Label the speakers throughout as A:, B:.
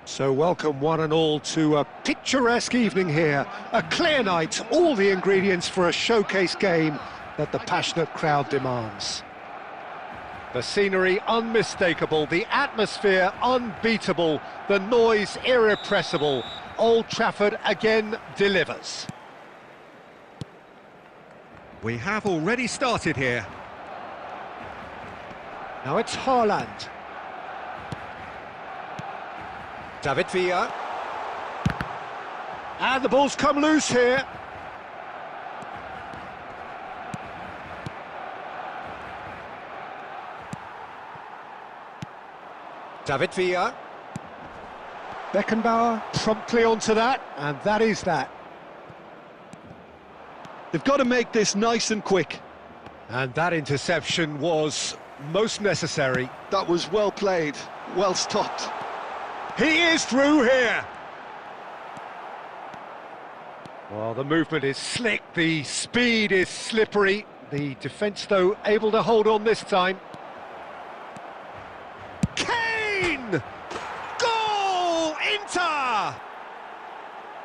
A: So welcome one and all to a picturesque evening here. A clear night, all the ingredients for a showcase game that the passionate crowd demands. The scenery unmistakable, the atmosphere unbeatable, the noise irrepressible. Old Trafford again delivers. We have already started here. Now it's Haaland. David Villa. And the ball's come loose here. David Villa. Beckenbauer promptly onto that, and that is that.
B: They've got to make this nice and quick.
A: And that interception was most necessary.
B: That was well played, well stopped.
A: He is through here. Well, the movement is slick, the speed is slippery. The defence, though, able to hold on this time. Kane! Goal! Inter!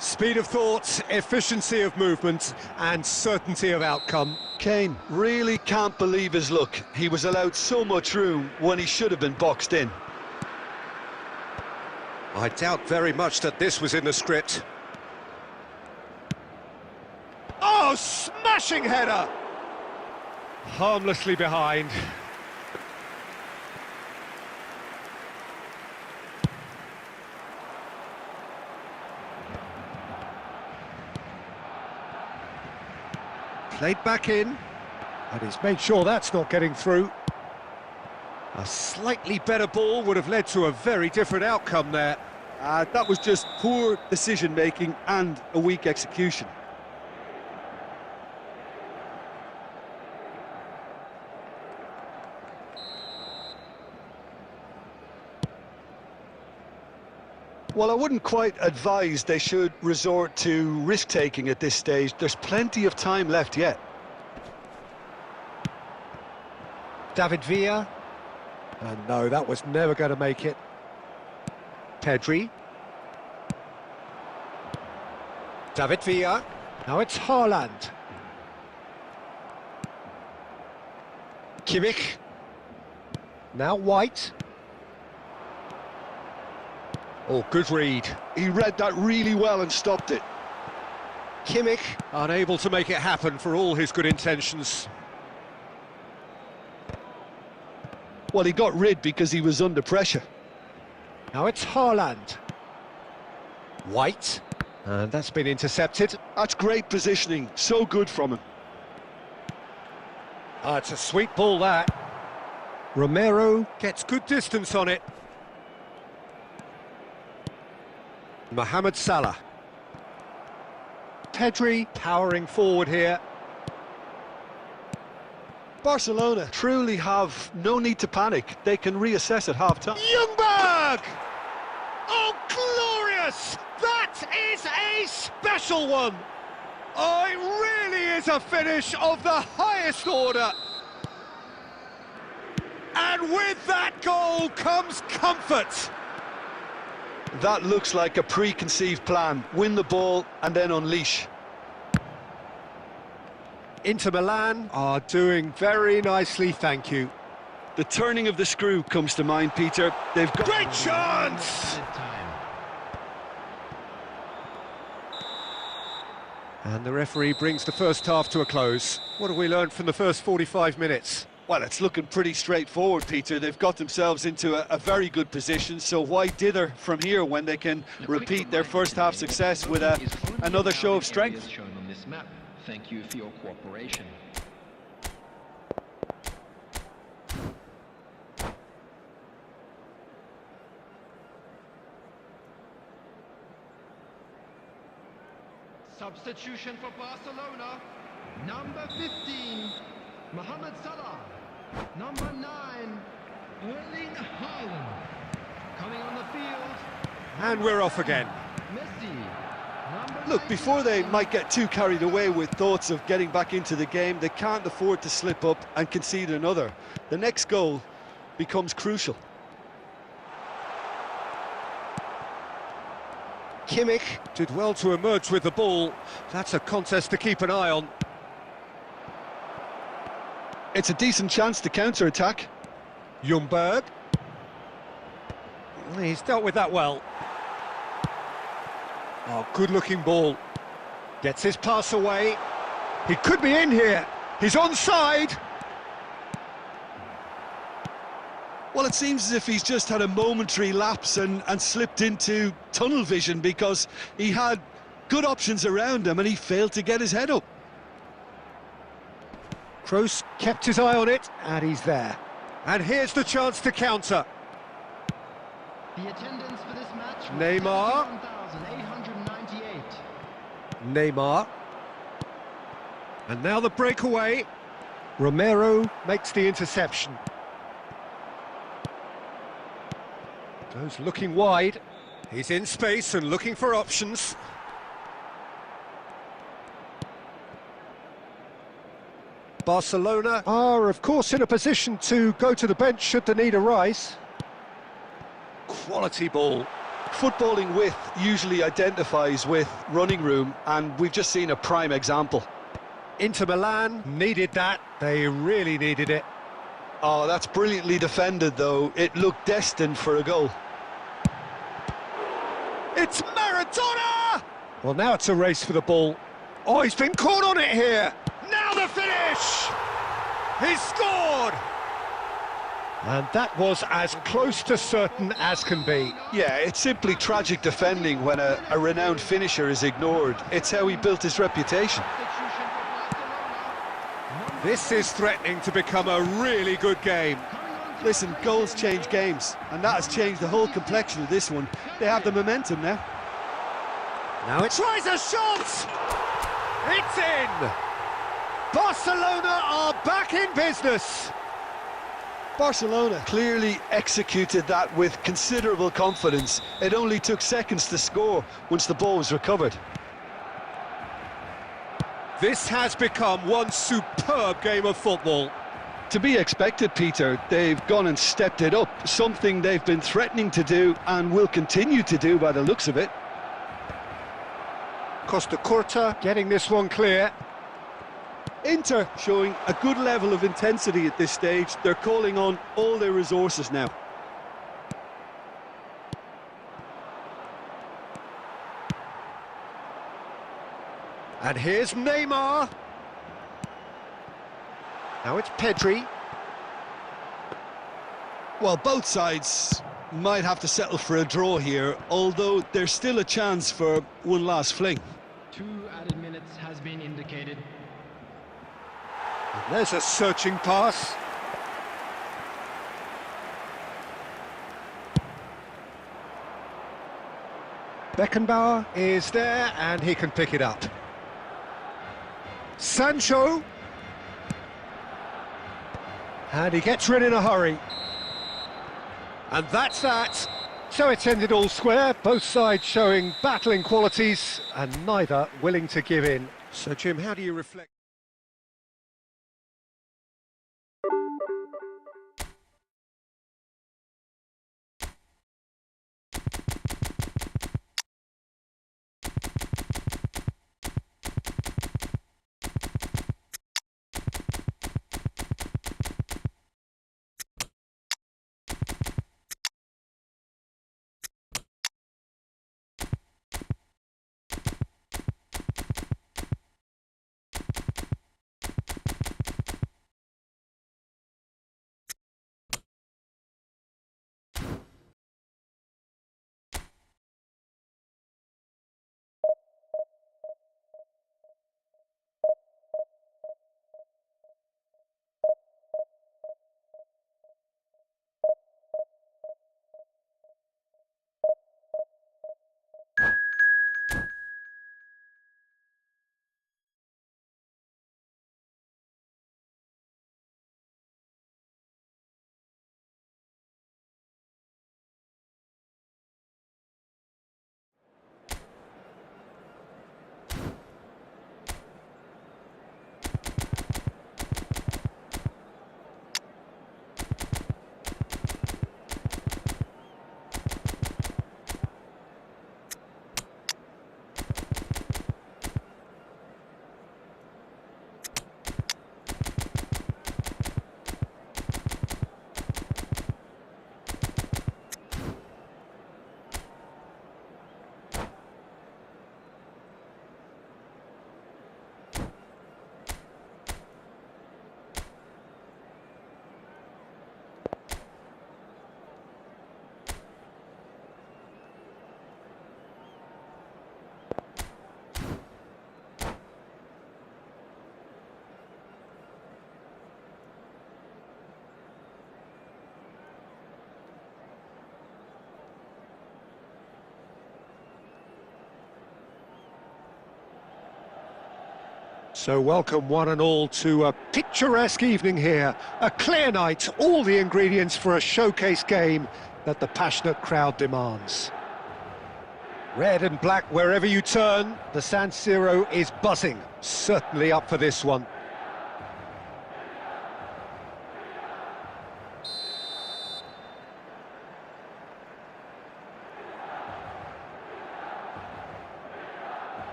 A: Speed of thought, efficiency of movement, and certainty of outcome.
B: Kane really can't believe his luck. He was allowed so much room when he should have been boxed in.
A: I doubt very much that this was in the script. Oh, smashing header! Harmlessly behind. Played back in, and he's made sure that's not getting through. A slightly better ball would have led to a very different outcome there.
B: That was just poor decision-making and a weak execution. Well, I wouldn't quite advise they should resort to risk-taking at this stage. There's plenty of time left yet.
A: David Villa. And no, that was never going to make it. Pedri. David Villa. Now it's Haaland. Kimmich. Now White. Oh, good read.
B: He read that really well and stopped it.
A: Kimmich, unable to make it happen for all his good intentions.
B: Well, he got rid because he was under pressure.
A: Now it's Haaland. White. And that's been intercepted.
B: That's great positioning. So good from him.
A: It's a sweet ball, that. Romero gets good distance on it. Mohamed Salah. Pedri powering forward here.
B: Barcelona truly have no need to panic. They can reassess at half-time.
A: Ljungberg! Oh, glorious! That is a special one! Oh, it really is a finish of the highest order. And with that goal comes comfort.
B: That looks like a preconceived plan. Win the ball and then unleash.
A: Inter Milan are doing very nicely, thank you.
B: The turning of the screw comes to mind, Peter. They've got...
A: Great chance! And the referee brings the first half to a close. What have we learned from the first 45 minutes?
B: Well, it's looking pretty straightforward, Peter. They've got themselves into a very good position, so why dither from here when they can repeat their first half success with another show of strength?
C: Thank you for your cooperation. Substitution for Barcelona. Number 15, Mohamed Salah. Number 9, Erling Haaland. Coming on the field.
A: And we're off again.
C: Messi.
B: Look, before they might get too carried away with thoughts of getting back into the game, they can't afford to slip up and concede another. The next goal becomes crucial.
A: Kimmich did well to emerge with the ball. That's a contest to keep an eye on.
B: It's a decent chance to counter-attack.
A: Ljungberg. He's dealt with that well. Oh, good-looking ball. Gets his pass away. He could be in here. He's onside.
B: Well, it seems as if he's just had a momentary lapse and slipped into tunnel vision, because he had good options around him and he failed to get his head up.
A: Kroos kept his eye on it, and he's there. And here's the chance to counter.
C: The attendance for this match was
A: Neymar.
C: 71,898.
A: Neymar. And now the breakaway. Romero makes the interception. Goes looking wide. He's in space and looking for options. Barcelona are, of course, in a position to go to the bench should the need arise. Quality ball.
B: Footballing width usually identifies with running room, and we've just seen a prime example.
A: Inter Milan needed that. They really needed it.
B: Oh, that's brilliantly defended, though. It looked destined for a goal.
A: It's Maradona! Well, now it's a race for the ball. Oh, he's been caught on it here. Now the finish! He's scored! And that was as close to certain as can be.
B: Yeah, it's simply tragic defending when a renowned finisher is ignored. It's how he built his reputation.
C: Substitution for Barcelona.
A: This is threatening to become a really good game.
B: Listen, goals change games, and that has changed the whole complexion of this one. They have the momentum now.
A: Now it tries a shot! It's in! Barcelona are back in business!
B: Barcelona clearly executed that with considerable confidence. It only took seconds to score once the ball was recovered.
A: This has become one superb game of football.
B: To be expected, Peter. They've gone and stepped it up, something they've been threatening to do and will continue to do by the looks of it.
A: Costa Curta getting this one clear.
B: Inter showing a good level of intensity at this stage. They're calling on all their resources now.
A: And here's Neymar. Now it's Pedri.
B: Well, both sides might have to settle for a draw here, although there's still a chance for one last fling.
C: 2 added minutes has been indicated.
A: And there's a searching pass. Beckenbauer is there and he can pick it up. Sancho. And he gets rid in a hurry. And that's that. So it's ended all square, both sides showing battling qualities and neither willing to give in. So Jim, how do you reflect? So welcome one and all to a picturesque evening here. A clear night, all the ingredients for a showcase game that the passionate crowd demands. Red and black wherever you turn, the San Siro is buzzing. Certainly up for this one.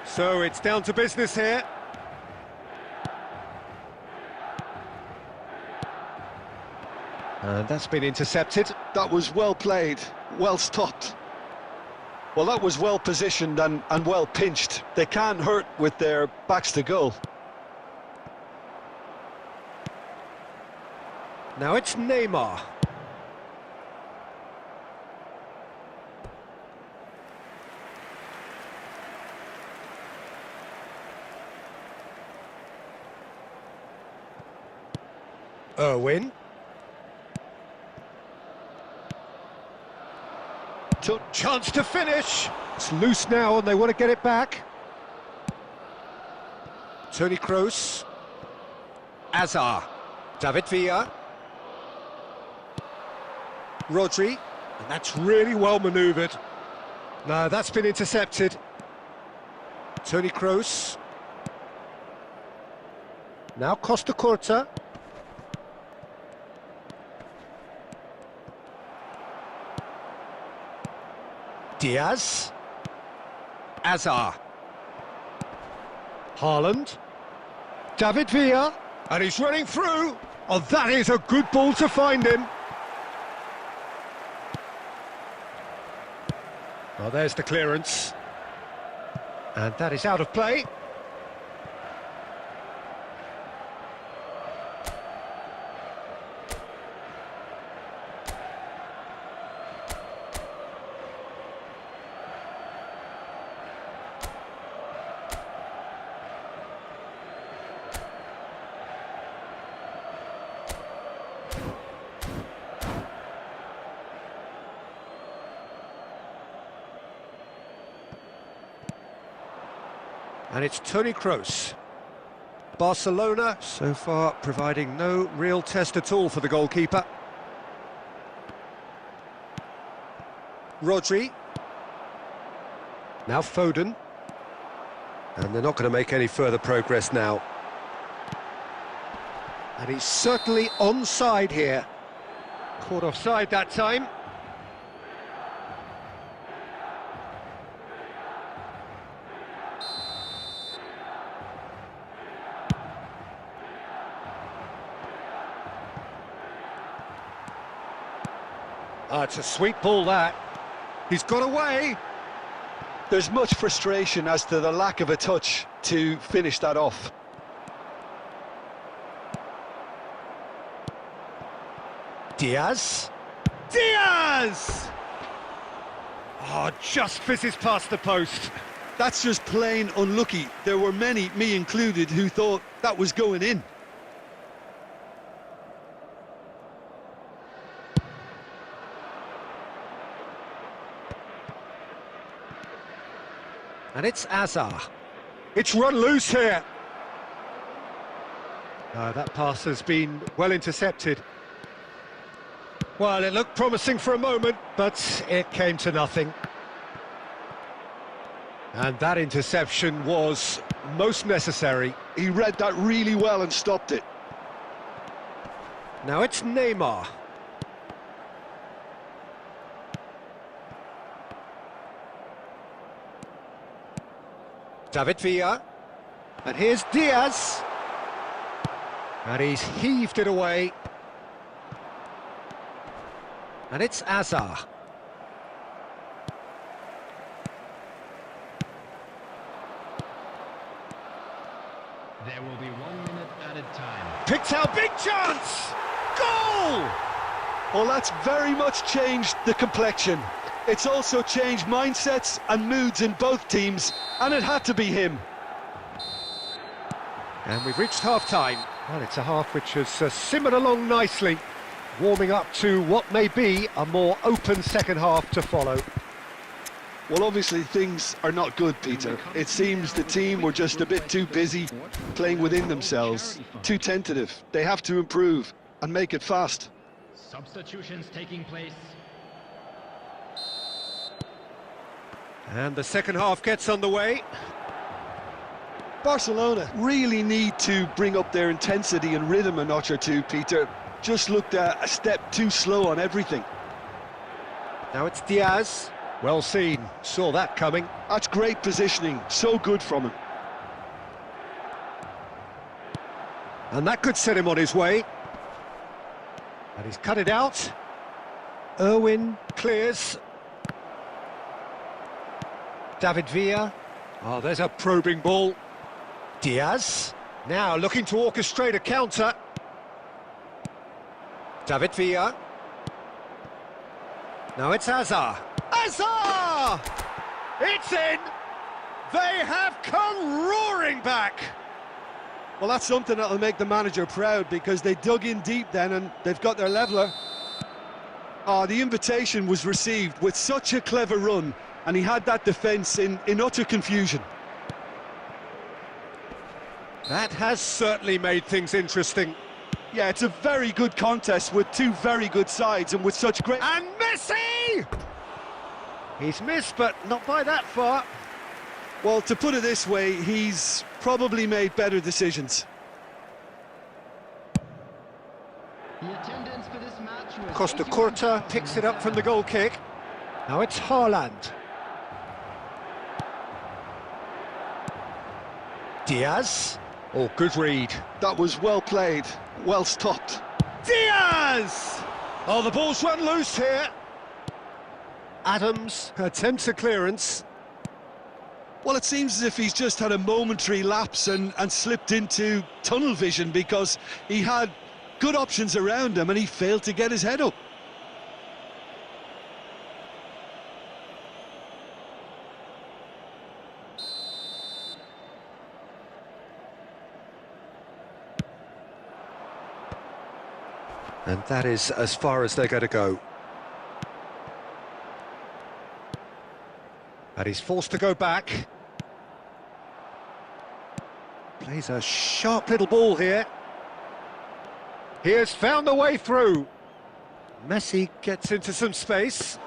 A: So it's down to business here. And that's been intercepted.
B: That was well played, well stopped. Well, that was well positioned and well pinched. They can't hurt with their backs to goal.
A: Now it's Neymar. Irwin. Chance to finish. It's loose now and they want to get it back. Toni Kroos. Azar. David Villa. Rodri. And that's really well manoeuvred. No, that's been intercepted. Toni Kroos. Now Costa Curta. Diaz. Azar. Haaland. David Villa. And he's running through. Oh, that is a good ball to find him. Well, there's the clearance. And that is out of play. And it's Toni Kroos. Barcelona, so far, providing no real test at all for the goalkeeper. Rodri. Now Foden. And they're not going to make any further progress now. And he's certainly onside here. Caught offside that time. It's a sweet ball, that. He's got away.
B: There's much frustration as to the lack of a touch to finish that off.
A: Diaz. Diaz! Oh, just fizzes past the post.
B: That's just plain unlucky. There were many, me included, who thought that was going in.
A: And it's Azar. It's run loose here. That pass has been well intercepted. Well, it looked promising for a moment, but it came to nothing. And that interception was most necessary.
B: He read that really well and stopped it.
A: Now it's Neymar. David Villa. And here's Diaz. And he's heaved it away. And it's Azar.
C: There will be 1 minute added time.
A: Picked out, big chance! Goal!
B: Well, that's very much changed the complexion. It's also changed mindsets and moods in both teams, and it had to be him.
A: And we've reached half-time. Well, it's a half which has simmered along nicely, warming up to what may be a more open second half to follow.
B: Well, obviously things are not good, Peter. It seems the team were just a bit too busy playing within themselves, too tentative. They have to improve and make it fast.
C: Substitutions taking place.
A: And the second half gets underway.
B: Barcelona really need to bring up their intensity and rhythm a notch or two, Peter. Just looked a step too slow on everything.
A: Now it's Diaz. Well seen, saw that coming.
B: That's great positioning, so good from him.
A: And that could set him on his way. And he's cut it out. Irwin clears. David Villa. Oh, there's a probing ball. Diaz. Now looking to orchestrate a counter. David Villa. Now it's Hazard. Hazard! It's in! They have come roaring back!
B: Well, that's something that'll make the manager proud, because they dug in deep then and they've got their leveller. Oh, the invitation was received with such a clever run, and he had that defence in utter confusion.
A: That has certainly made things interesting.
B: Yeah, it's a very good contest with two very good sides and with such great...
A: And Messi! He's missed, but not by that far.
B: Well, to put it this way, he's probably made better decisions.
C: The attendance for this match was
A: Costa Curta picks it up from the goal kick. Now it's Haaland. Diaz. Oh, good read.
B: That was well played, well stopped.
A: Diaz! Oh, the ball's run loose here. Adams attempts a clearance.
B: Well, it seems as if he's just had a momentary lapse and slipped into tunnel vision, because he had good options around him and he failed to get his head up.
A: And that is as far as they're going to go. And he's forced to go back. Plays a sharp little ball here. He has found a way through. Messi gets into some space.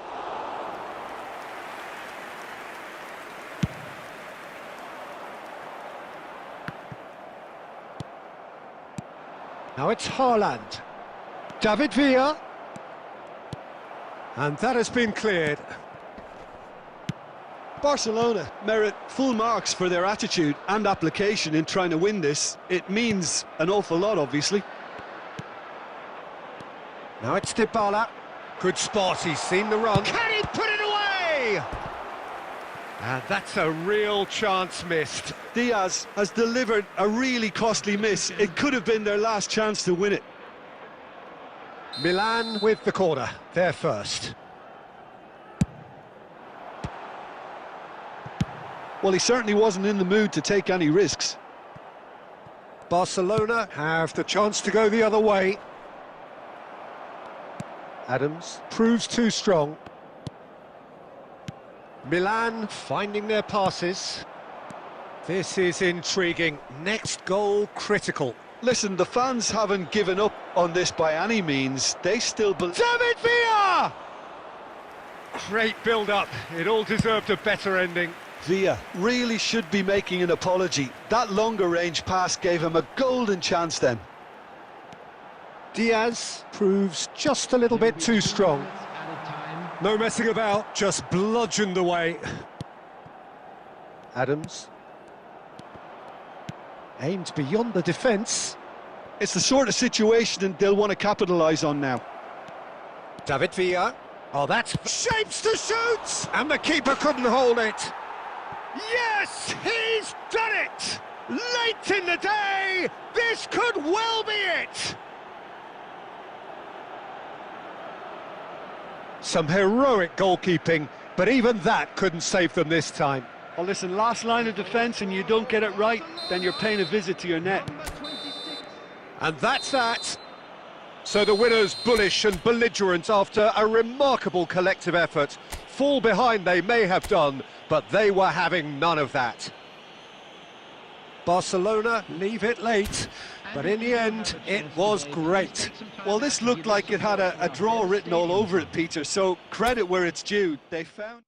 A: Now it's Haaland. David Villa. And that has been cleared.
B: Barcelona merit full marks for their attitude and application in trying to win this. It means an awful lot, obviously.
A: Now it's Dybala. Good spot, he's seen the run. Can he put it away? And that's a real chance missed.
B: Diaz has delivered a really costly miss. It could have been their last chance to win it.
A: Milan with the corner, they're first.
B: Well, he certainly wasn't in the mood to take any risks.
A: Barcelona have the chance to go the other way. Adams proves too strong. Milan finding their passes. This is intriguing. Next goal critical.
B: Listen, the fans haven't given up on this by any means. They still believe...
A: David Villa! Great build-up. It all deserved a better ending.
B: Villa really should be making an apology. That longer range pass gave him a golden chance then.
A: Diaz proves just a little bit too strong. No messing about, just bludgeoned away. Adams. Aimed beyond the defence.
B: It's the sort of situation they'll want to capitalise on now.
A: David Villa. Oh, that's shapes to shoot! And the keeper couldn't hold it. Yes, he's done it! Late in the day, this could well be it! Some heroic goalkeeping, but even that couldn't save them this time.
B: Well, listen, last line of defence and you don't get it right, then you're paying a visit to your net.
A: And that's that. So the winners bullish and belligerent after a remarkable collective effort. fall behind they may have done, but they were having none of that. Barcelona leave it late, but in the end, it was great.
B: Well, this looked like it had a draw written all over it, Peter, so credit where it's due. They found...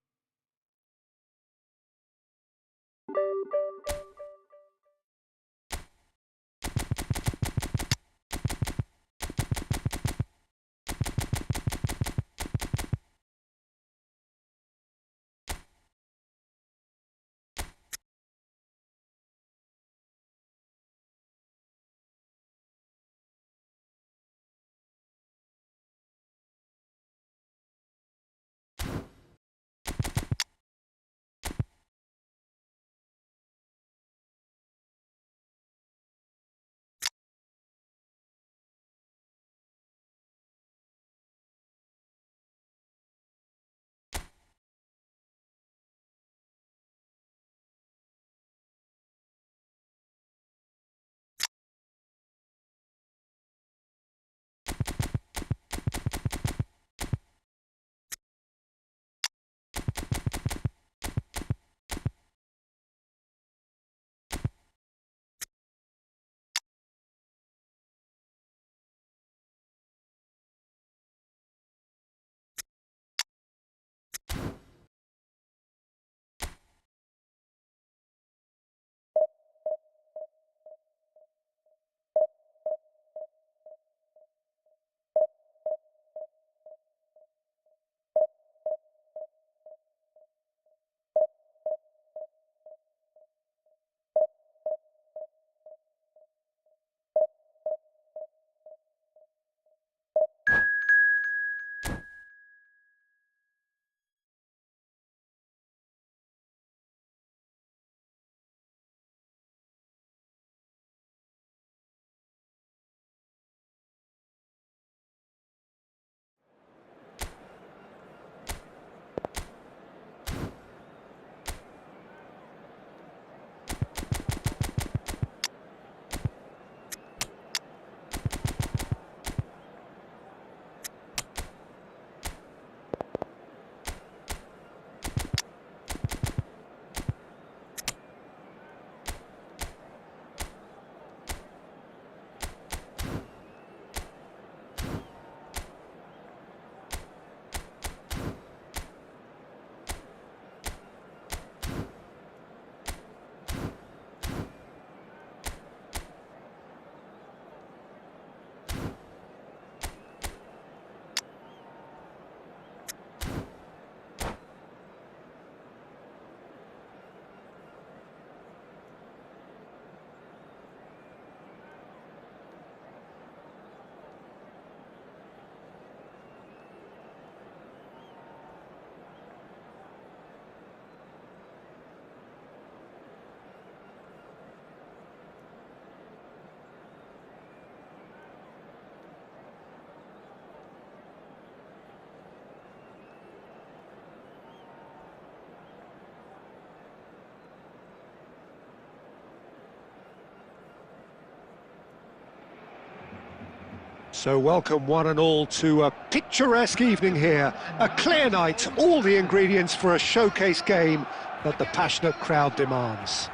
A: So welcome one and all to a picturesque evening here. A clear night, all the ingredients for a showcase game that the passionate crowd demands.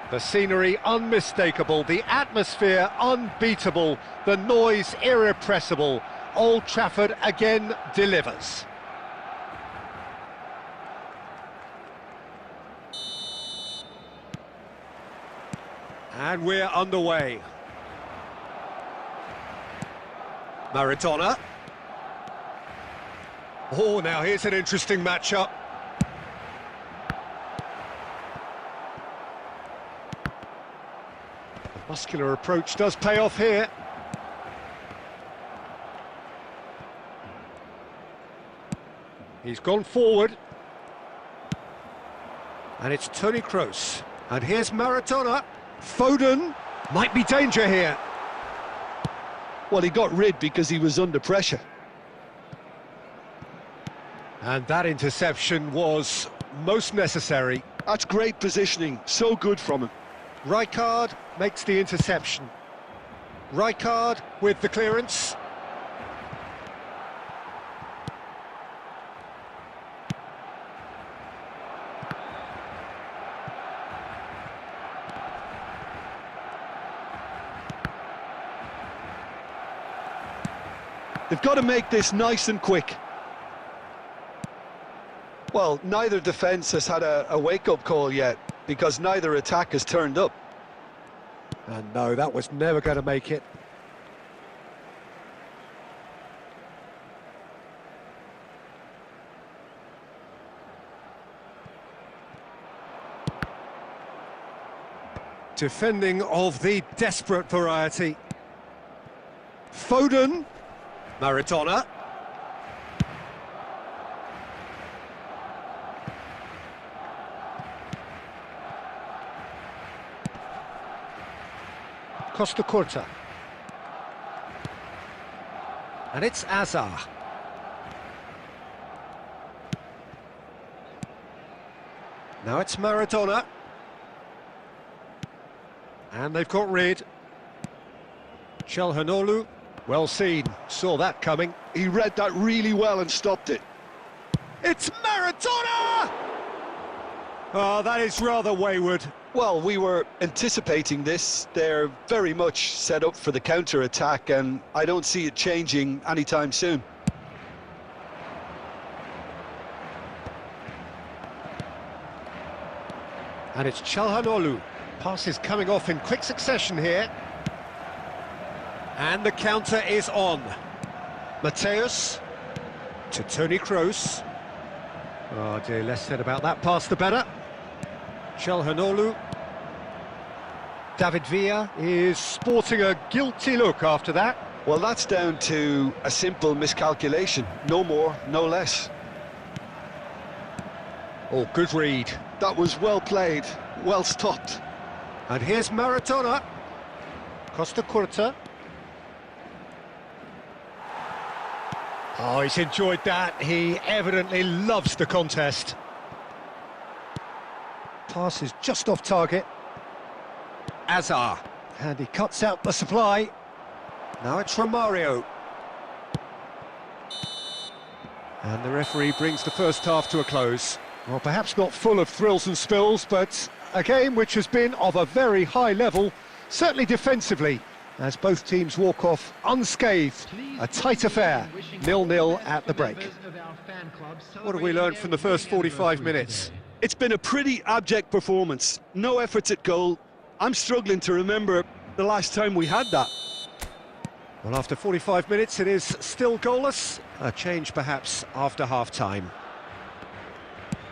A: The scenery unmistakable, the atmosphere unbeatable, the noise irrepressible. Old Trafford again delivers. And we're underway. Maradona. Oh, now here's an interesting matchup. Muscular approach does pay off here. He's gone forward. And it's Toni Kroos. And here's Maradona. Foden. Might be danger here.
B: Well, he got rid because he was under pressure.
A: And that interception was most necessary.
B: That's great positioning, so good from him.
A: Rijkaard makes the interception. Rijkaard with the clearance.
B: They've got to make this nice and quick. Well, neither defence has had a wake-up call yet, because neither attack has turned up.
A: And no, that was never going to make it. Defending of the desperate variety. Foden. Maradona. Costa Curta. And it's Azar. Now it's Maradona. And they've got rid. Çalhanoğlu, well seen, saw that coming.
B: He read that really well and stopped it.
A: It's Maradona! Oh, that is rather wayward.
B: Well, we were anticipating this. They're very much set up for the counter-attack, and I don't see it changing anytime soon.
A: And it's Çalhanoğlu. Passes coming off in quick succession here. And the counter is on. Mateus to Toni Kroos. Oh dear, less said about that pass the better. Çalhanoğlu. David Villa is sporting a guilty look after that.
B: Well, that's down to a simple miscalculation. No more, no less.
A: Oh, good read.
B: That was well played, well stopped.
A: And here's Maradona. Costa Curta. Oh, he's enjoyed that. He evidently loves the contest. Pass is just off target. Azar. And he cuts out the supply. Now it's Romario. And the referee brings the first half to a close. Well, perhaps not full of thrills and spills, but a game which has been of a very high level, certainly defensively, as both teams walk off unscathed. A tight affair, 0-0 at the break. What have we learned from the first 45 minutes?
B: It's been a pretty abject performance. No efforts at goal. I'm struggling to remember the last time we had that.
A: Well, after 45 minutes, it is still goalless. A change, perhaps, after half-time.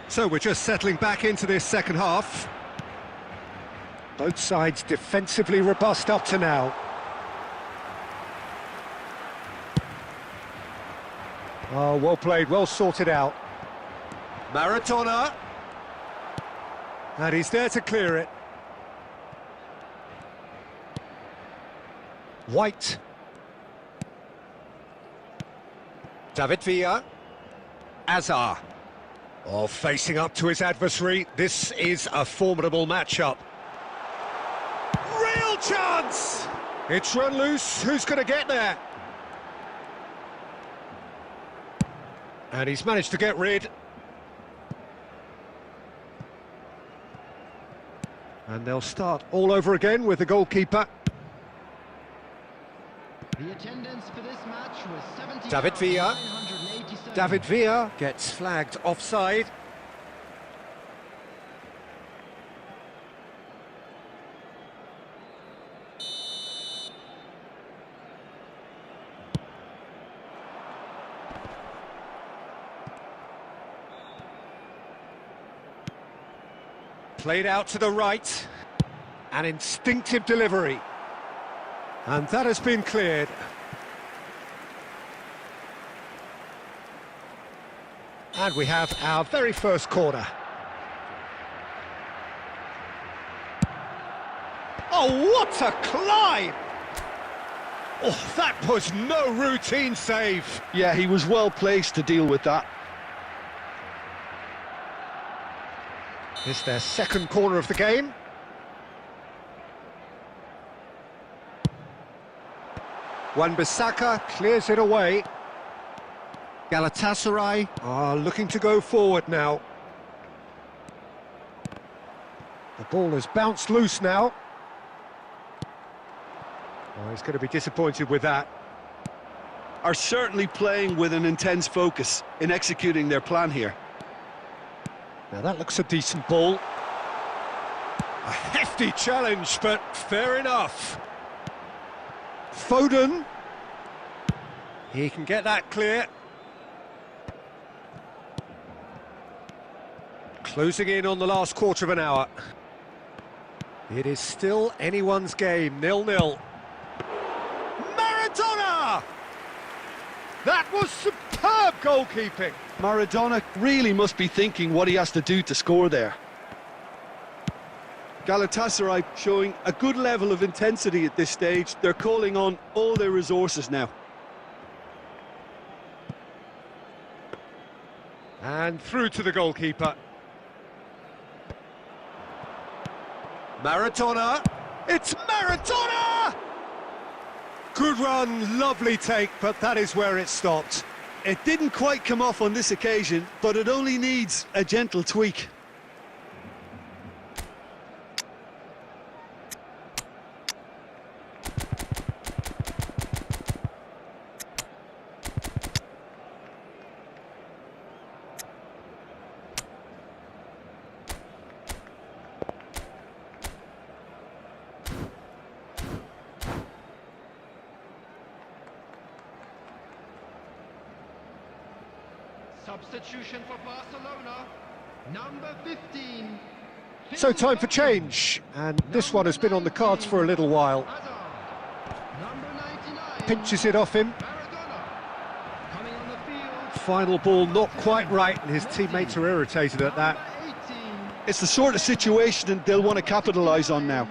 A: So we're just settling back into this second half. Both sides defensively robust up to now. Oh, well played, well sorted out. Maradona. And he's there to clear it. White. David Villa. Azar. Oh, facing up to his adversary. This is a formidable matchup. Real chance! It's run loose. Who's going to get there? And he's managed to get rid. And they'll start all over again with the goalkeeper.
C: The attendance for this match was 70.
A: David Villa. David Villa gets flagged offside. Played out to the right. An instinctive delivery. And that has been cleared. And we have our very first corner. Oh, what a climb! Oh, that was no routine save.
B: Yeah, he was well placed to deal with that.
A: It's their second corner of the game. Wan-Bissaka clears it away. Galatasaray are looking to go forward now. The ball has bounced loose now. Oh, he's going to be disappointed with that.
B: are certainly playing with an intense focus in executing their plan here.
A: Now that looks a decent ball. A hefty challenge, but fair enough. Foden. He can get that clear. Closing in on the last quarter of an hour. It is still anyone's game, 0-0. Maradona! That was superb goalkeeping.
B: Maradona really must be thinking what he has to do to score there. Galatasaray showing a good level of intensity at this stage. They're calling on all their resources now.
A: And through to the goalkeeper. Maradona! It's Maradona! Good run, lovely take, but that is where it stopped.
B: It didn't quite come off on this occasion, but it only needs a gentle tweak.
C: Substitution for Barcelona, number 15.
A: So time for change, and this one has been on the cards for a little while.
C: Number 99.
A: Pinches it off him.
C: Maradona coming on the field.
A: Final ball not quite right, and his teammates are irritated at that.
C: Number 18.
B: It's the sort of situation that they'll want to capitalise on now.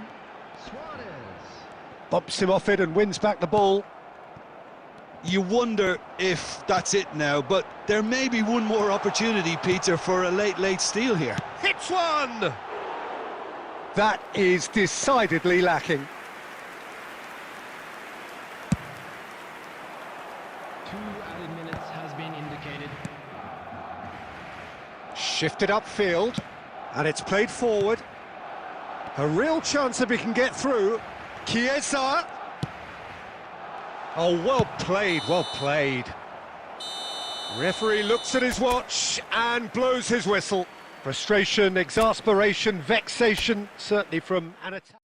C: Suarez.
A: Bumps him off it and wins back the ball.
B: You wonder if that's it now, but there may be one more opportunity, Peter, for a late steal here.
A: Hits one! That is decidedly lacking.
C: 2 added minutes has been indicated.
A: Shifted upfield, and it's played forward. A real chance if he can get through. Chiesa. Oh, well played, well played. Referee looks at his watch and blows his whistle. Frustration, exasperation, vexation, certainly from an attack.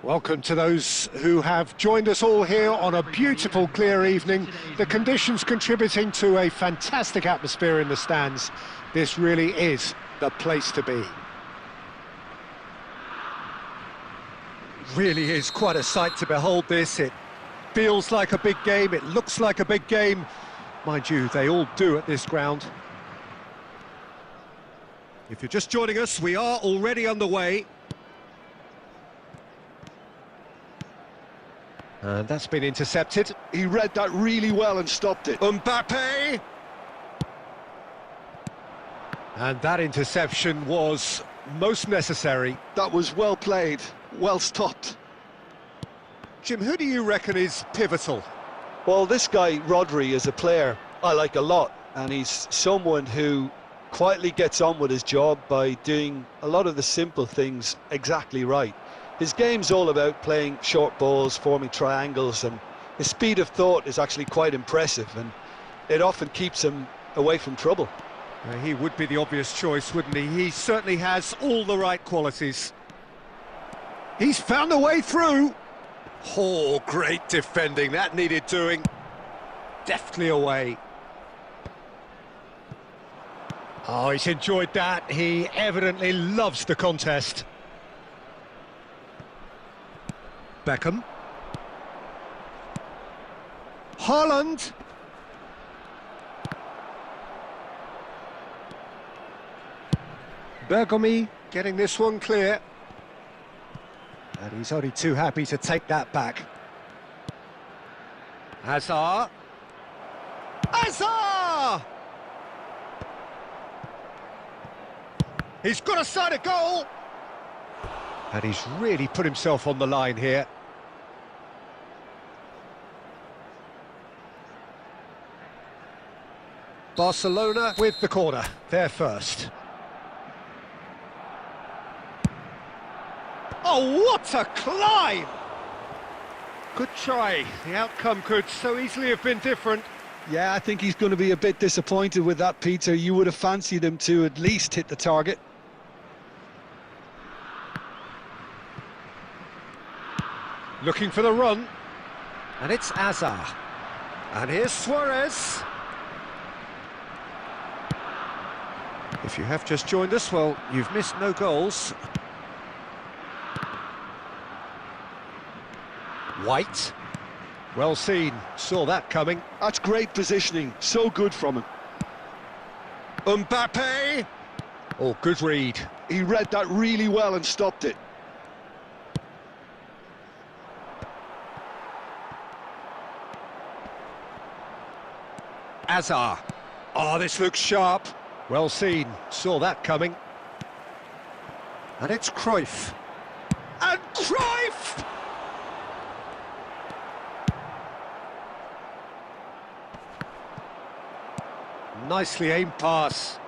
A: Welcome to those who have joined us all here on a beautiful, clear evening. The conditions contributing to a fantastic atmosphere in the stands. This really is the place to be. Really is quite a sight to behold this. It feels like a big game, it looks like a big game. Mind you, they all do at this ground. If you're just joining us, we are already underway. And that's been intercepted.
B: He read that really well and stopped it.
A: Mbappe! And that interception was most necessary.
B: That was well played, well stopped.
A: Jim, who do you reckon is pivotal?
B: Well, this guy, Rodri, is a player I like a lot, and he's someone who quietly gets on with his job by doing a lot of the simple things exactly right. His game's all about playing short balls, forming triangles, and his speed of thought is actually quite impressive, and it often keeps him away from trouble.
A: He would be the obvious choice, wouldn't he? He certainly has all the right qualities. He's found a way through. Oh, great defending. That needed doing. Deftly away. Oh, he's enjoyed that. He evidently loves the contest. Beckham. Haaland. Bergomi getting this one clear. And he's only too happy to take that back. Hazard. Hazard! He's got a side of goal. And he's really put himself on the line here. Barcelona with the corner, they're first. Oh, what a climb! Good try. The outcome could so easily have been different.
B: Yeah, I think he's going to be a bit disappointed with that, Peter. You would have fancied him to at least hit the target.
A: Looking for the run. And it's Hazard. And here's Suarez. If you have just joined us, well, you've missed no goals. White. Well seen, saw that coming.
B: That's great positioning, so good from him.
A: Mbappe! Oh, good read.
B: He read that really well and stopped it.
A: Hazard. Oh, this looks sharp. Well seen, saw that coming. And it's Cruyff. And Cruyff! Nicely aimed pass.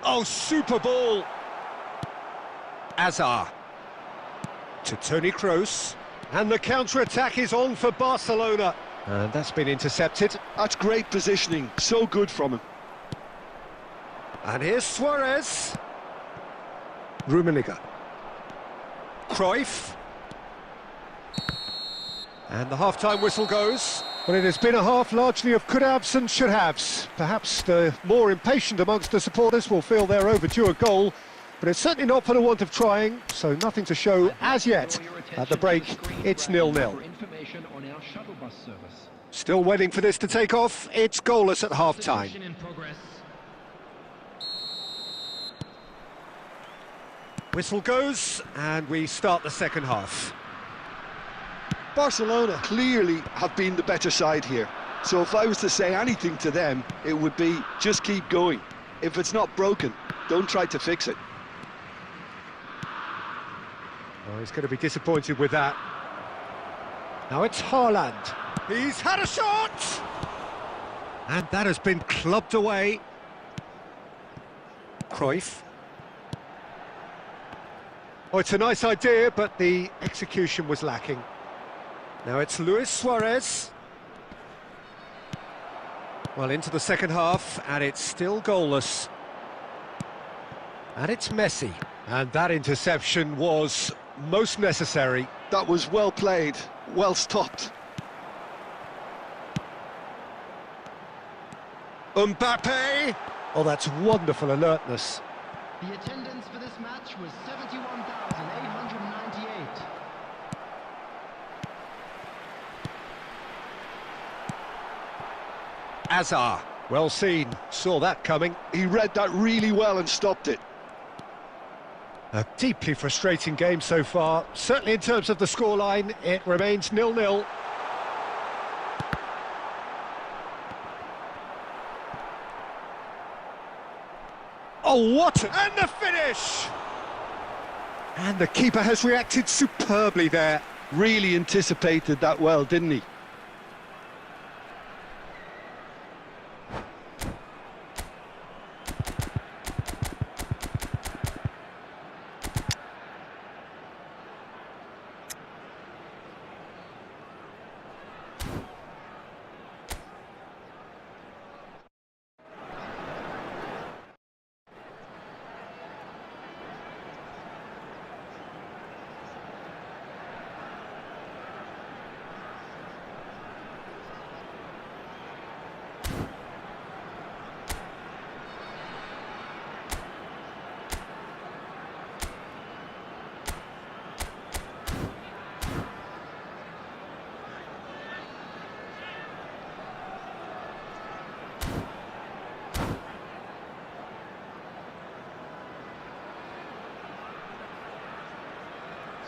A: Oh, super ball. Hazard. To Toni Kroos. And the counter-attack is on for Barcelona. And that's been intercepted.
B: That's great positioning, so good from him.
A: And here's Suarez. Rummenigge. Cruyff. And the half-time whistle goes. Well, it has been a half largely of could-haves and should-haves. Perhaps the more impatient amongst the supporters will feel they're overdue a goal, but it's certainly not for the want of trying, so nothing to show as yet. At the break, it's 0-0. Still waiting for this to take off. It's goalless at half-time. Whistle goes, and we start the second half.
B: Barcelona clearly have been the better side here. So if I was to say anything to them, it would be just keep going. If it's not broken, don't try to fix it.
A: Oh, he's going to be disappointed with that. Now it's Haaland. He's had a shot! And that has been clubbed away. Cruyff. Oh, it's a nice idea, but the execution was lacking. Now it's Luis Suarez. Well, into the second half, and it's still goalless. And it's Messi. And that interception was most necessary.
B: That was well played, well stopped.
A: Mbappe! Oh, that's wonderful alertness.
C: The attendance for this match was 71,898.
A: Azar, well seen, saw that coming.
B: He read that really well and stopped it.
A: A deeply frustrating game so far. Certainly in terms of the scoreline, it remains 0-0. Oh, what? And the finish! And the keeper has reacted superbly there.
B: Really anticipated that well, didn't he?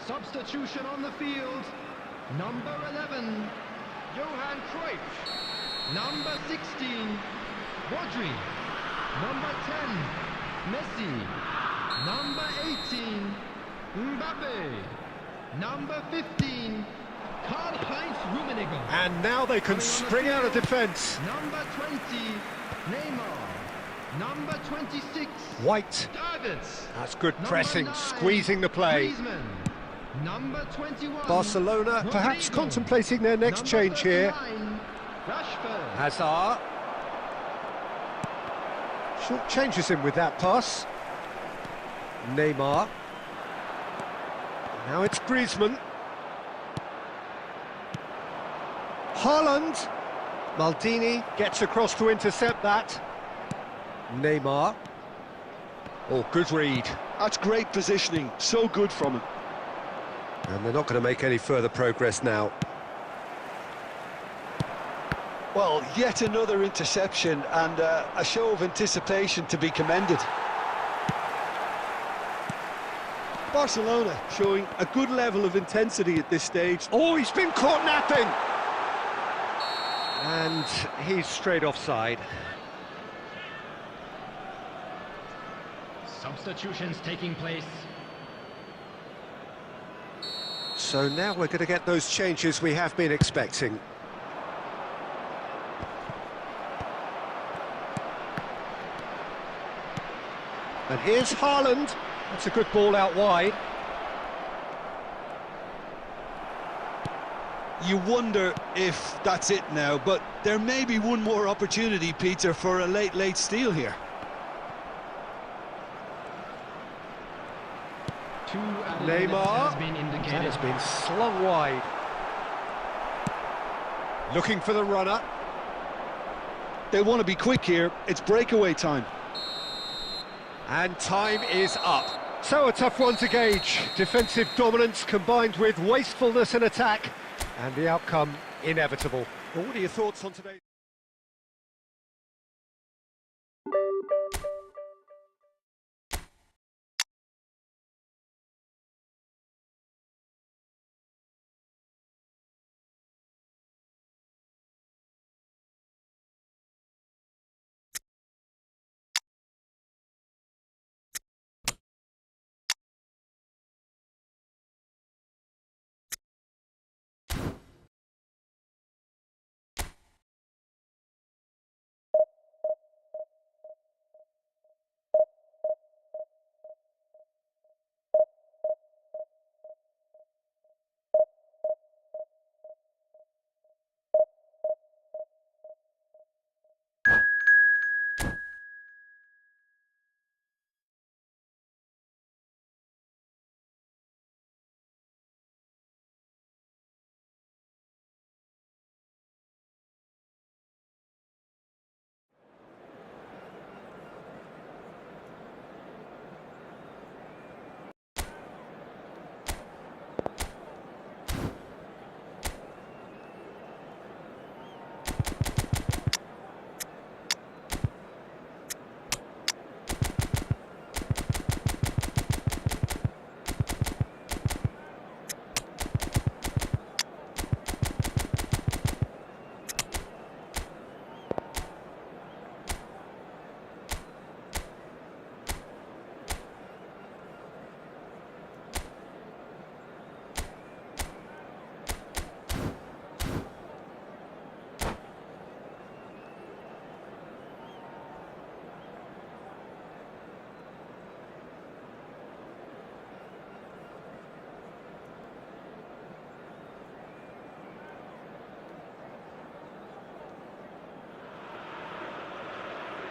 C: Substitution on the field. Number 11, Johan Cruyff. Number 16, Rodri. Number 10, Messi. Number 18, Mbappe. Number 15, Karl-Heinz Rummenigge.
A: And now they can spring out of defence.
C: Number 20, Neymar. Number 26,
A: White.
C: Davids.
A: That's good
C: Number
A: pressing,
C: 9,
A: squeezing the play.
C: Griezmann. Number 21,
A: Barcelona perhaps
C: Rodrigo.
A: contemplating their next
C: Number
A: change here.
C: 39, Rashford.
A: Hazard. Short changes him with that pass. Neymar. Now it's Griezmann. Haaland. Maldini gets across to intercept that. Neymar. Oh, good read.
B: That's great positioning, so good from him.
A: And they're not going to make any further progress now.
B: Well, yet another interception and a show of anticipation to be commended. Barcelona showing a good level of intensity at this stage.
A: Oh, he's been caught napping! And he's straight offside.
C: Substitutions taking place.
A: So now we're going to get those changes we have been expecting. And here's Haaland. That's a good ball out wide.
B: You wonder if that's it now, but there may be one more opportunity, Peter, for a late steal here.
C: Two added minutes
A: Neymar.
C: has been indicated.
A: That has been slung wide. Looking for the runner.
B: They'll want to be quick here. It's breakaway time.
A: And time is up. So a tough one to gauge. Defensive dominance combined with wastefulness in attack, and the outcome inevitable. Well, what are your thoughts on today?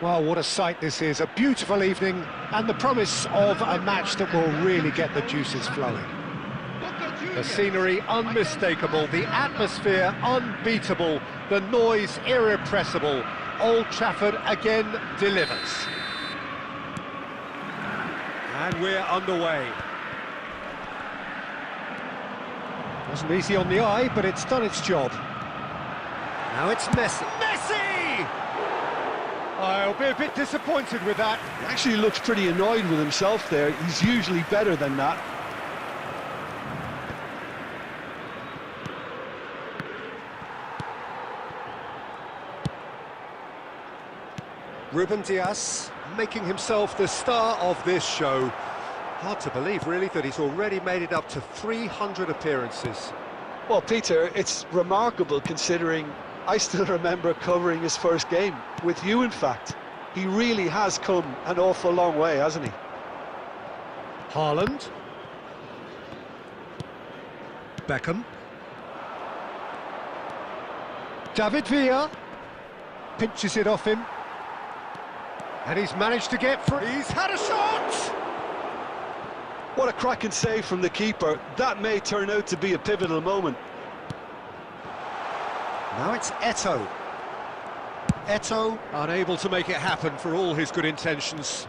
A: Well, what a sight this is. A beautiful evening and the promise of a match that will really get the juices flowing. The scenery unmistakable, the atmosphere unbeatable, the noise irrepressible. Old Trafford again delivers. And we're underway. Wasn't easy on the eye, but it's done its job. Now it's Messi. Messi! I'll be a bit disappointed with that.
B: He actually looks pretty annoyed with himself there. He's usually better than that.
A: Ruben Dias making himself the star of this show. Hard to believe, really, that he's already made it up to 300 appearances.
B: Well, Peter, it's remarkable considering I still remember covering his first game, with you in fact. He really has come an awful long way, hasn't he?
A: Haaland. Beckham. David Villa. Pinches it off him. And he's managed to get free. He's had a shot!
B: What a cracking save from the keeper. That may turn out to be a pivotal moment.
A: Now it's Eto'o. Eto'o unable to make it happen for all his good intentions.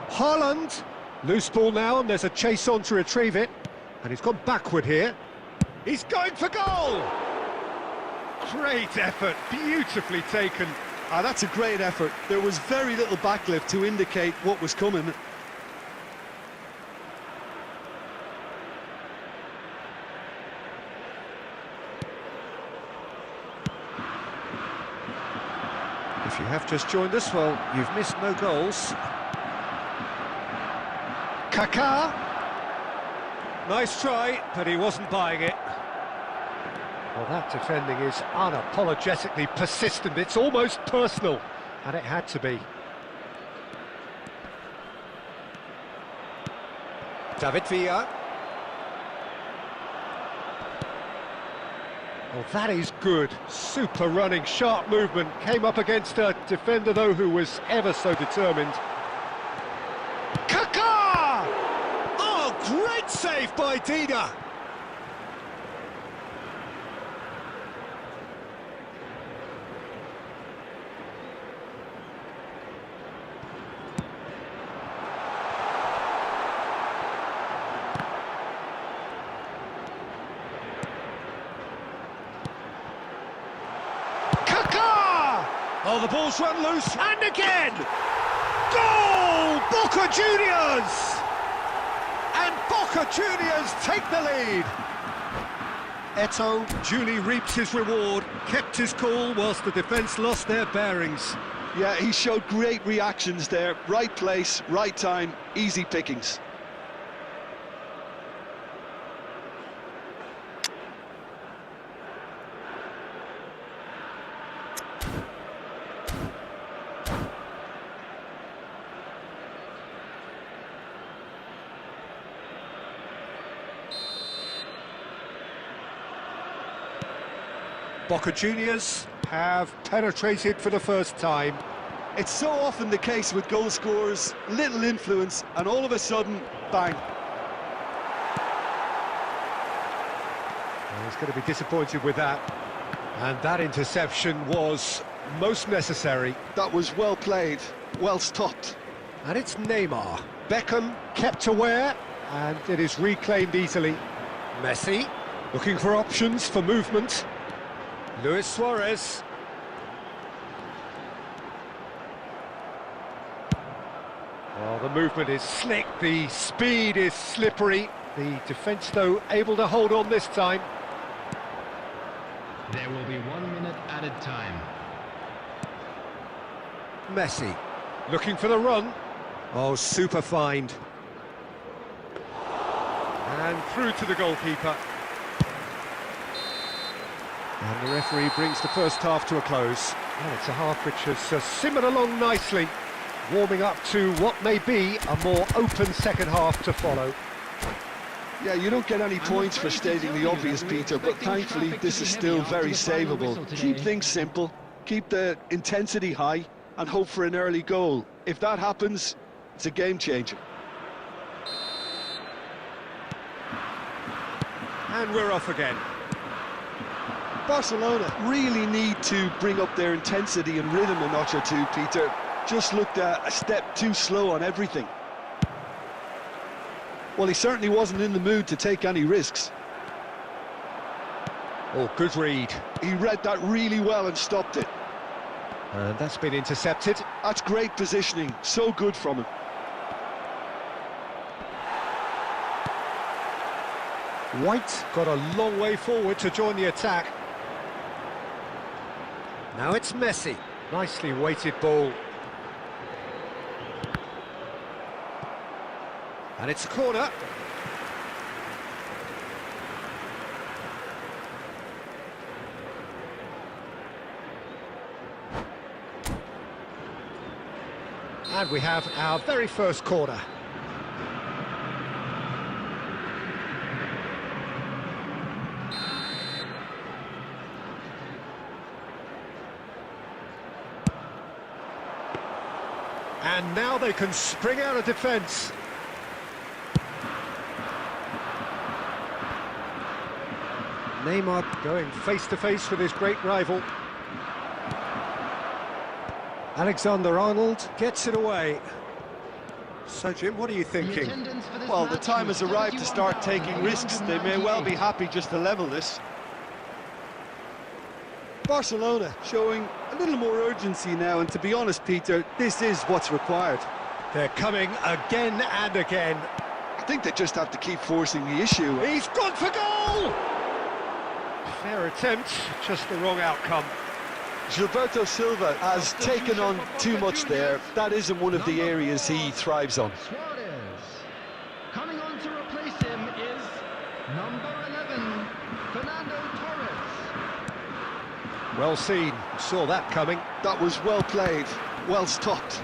A: Haaland. Loose ball now, and there's a chase on to retrieve it. And he's gone backward here. He's going for goal! Great effort, beautifully taken.
B: Ah, that's a great effort. There was very little backlift to indicate what was coming.
A: If you have just joined us, well, you've missed no goals. Kaká. Nice try, but he wasn't buying it. Well, that defending is unapologetically persistent. It's almost personal, and it had to be. David Villa. Well, that is good. Super running, sharp movement. Came up against a defender, though, who was ever so determined. Kaká! Oh, great save by Dida.
B: Oh, the ball's run loose.
A: And again! Goal! Boca Juniors! And Boca Juniors take the lead. Eto'o duly reaps his reward, kept his cool whilst the defence lost their bearings.
B: Yeah, he showed great reactions there. Right place, right time, easy pickings.
A: Boca Juniors have penetrated for the first time.
B: It's so often the case with goal scorers, little influence, and all of a sudden, bang.
A: Well, he's going to be disappointed with that. And that interception was most necessary.
B: That was well played, well stopped.
A: And it's Neymar. Beckham kept aware, and it is reclaimed easily. Messi looking for options for movement. Luis Suarez. Well, the movement is slick, the speed is slippery. The defence, though, able to hold on this time.
C: There will be 1 minute added time.
A: Messi looking for the run. Oh, super find. And through to the goalkeeper. And the referee brings the first half to a close. And it's a half which has simmered along nicely, warming up to what may be a more open second half to follow.
B: Yeah, you don't get any points for stating the obvious, Peter, but thankfully this is still very savable. Keep things simple, keep the intensity high, and hope for an early goal. If that happens, it's a game changer.
A: And we're off again.
B: Barcelona really need to bring up their intensity and rhythm a notch or two, Peter. Just looked a step too slow on everything. Well, he certainly wasn't in the mood to take any risks.
A: Oh, good read.
B: He read that really well and stopped it.
A: And that's been intercepted.
B: That's great positioning, so good from him.
A: White got a long way forward to join the attack. Now it's Messi. Nicely weighted ball. And it's a corner. And we have our very first corner. And now they can spring out of defence. Neymar going face-to-face with his great rival. Alexander-Arnold gets it away. So, Jim, what are you thinking?
B: Well, the time has arrived to start taking risks. They may well be happy just to level this. Barcelona showing a little more urgency now, and to be honest, Peter, this is what's required.
A: They're coming again and again.
B: I think they just have to keep forcing the issue.
A: He's gone for goal! Fair attempt, just the wrong outcome.
B: Gilberto Silva has taken on too much there. That isn't one of the areas he thrives on.
C: Suarez. Coming on to replace him is number 11, Fernando Torres.
A: Well seen, saw that coming.
B: That was well played, well stopped.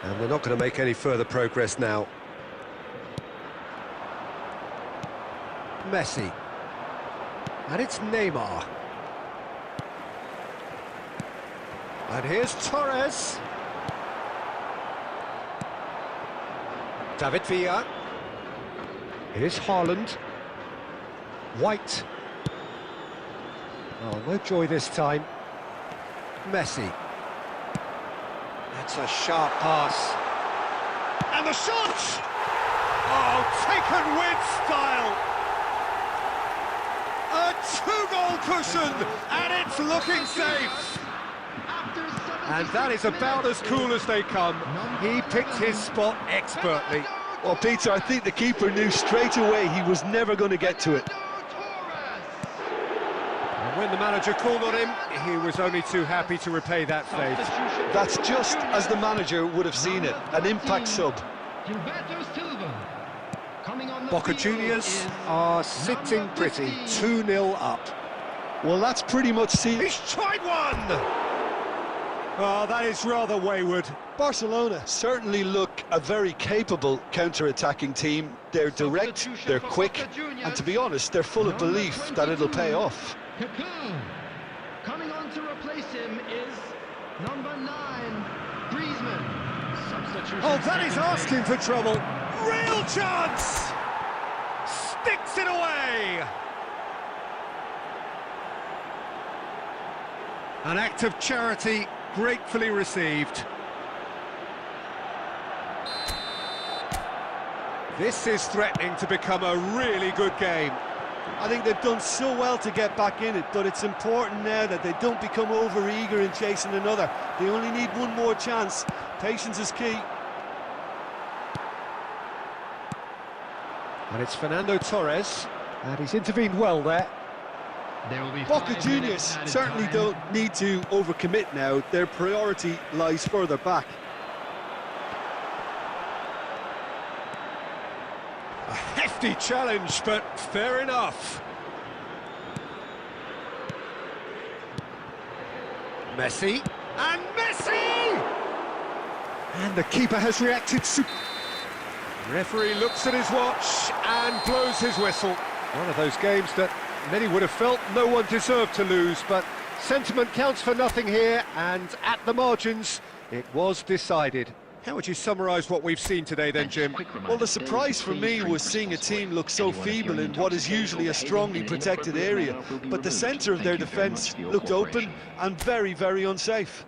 A: And they're not going to make any further progress now. Messi. And it's Neymar. And here's Torres. David Villa. Here's Haaland. White. Oh, no joy this time. Messi. That's a sharp pass. And the shot! Oh, taken with style! A two-goal cushion, and it's looking safe! And that is about as cool as they come. He picked his spot expertly.
B: Well, Peter, I think the keeper knew straight away he was never going to get to it.
A: And when the manager called on him, he was only too happy to repay that favour.
B: That's just as the manager would have seen it, an impact sub.
A: Boca Juniors are sitting pretty, 2-0 up.
B: Well, that's pretty much seen.
A: He's tried one! Oh, that is rather wayward.
B: Barcelona certainly look a very capable counter-attacking team. They're direct, they're quick, and to be honest, they're full of belief that it'll pay off.
C: Coming on to replace him is number 9, Griezmann. Substitution.
A: Oh, that is asking for trouble. Real chance! Sticks it away! An act of charity gratefully received. This is threatening to become a really good game.
B: I think they've done so well to get back in it, but it's important now that they don't become over-eager in chasing another. They only need one more chance. Patience is key.
A: And it's Fernando Torres, and he's intervened well there.
B: Boca Juniors certainly don't need to overcommit now. Their priority lies further back.
A: A hefty challenge, but fair enough. Messi, and Messi! And the keeper has reacted. Referee looks at his watch and blows his whistle. One of those games that many would have felt no one deserved to lose, but sentiment counts for nothing here, and at the margins, it was decided. How would you summarise what we've seen today then, Jim?
B: Well, the surprise for me was seeing a team look so feeble in what is usually a strongly protected area, but the centre of their defence looked open and very, very unsafe.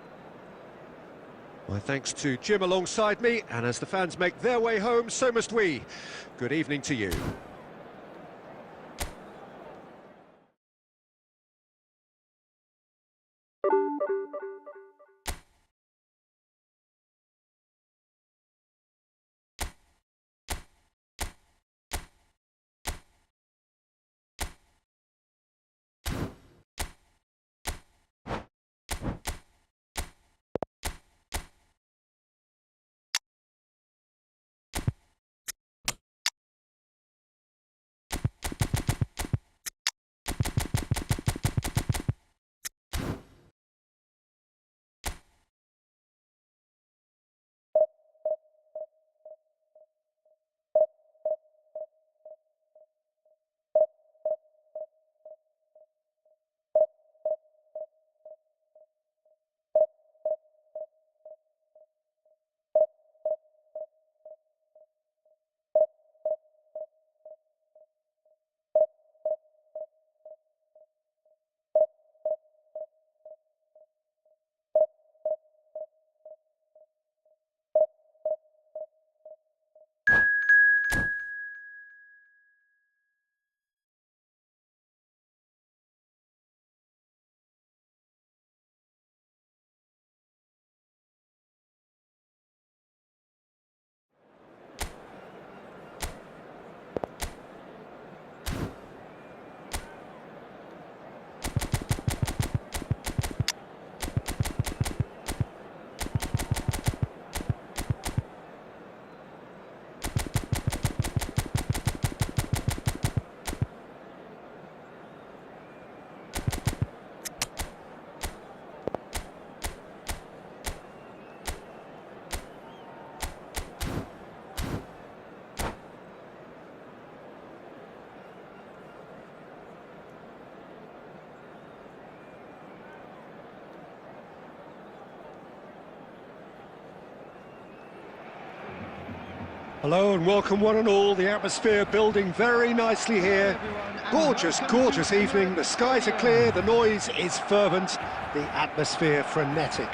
A: My thanks to Jim alongside me, and as the fans make their way home, so must we. Good evening to you. Hello and welcome one and all. The atmosphere building very nicely here. Gorgeous, gorgeous evening. The skies are clear, the noise is fervent, the atmosphere frenetic.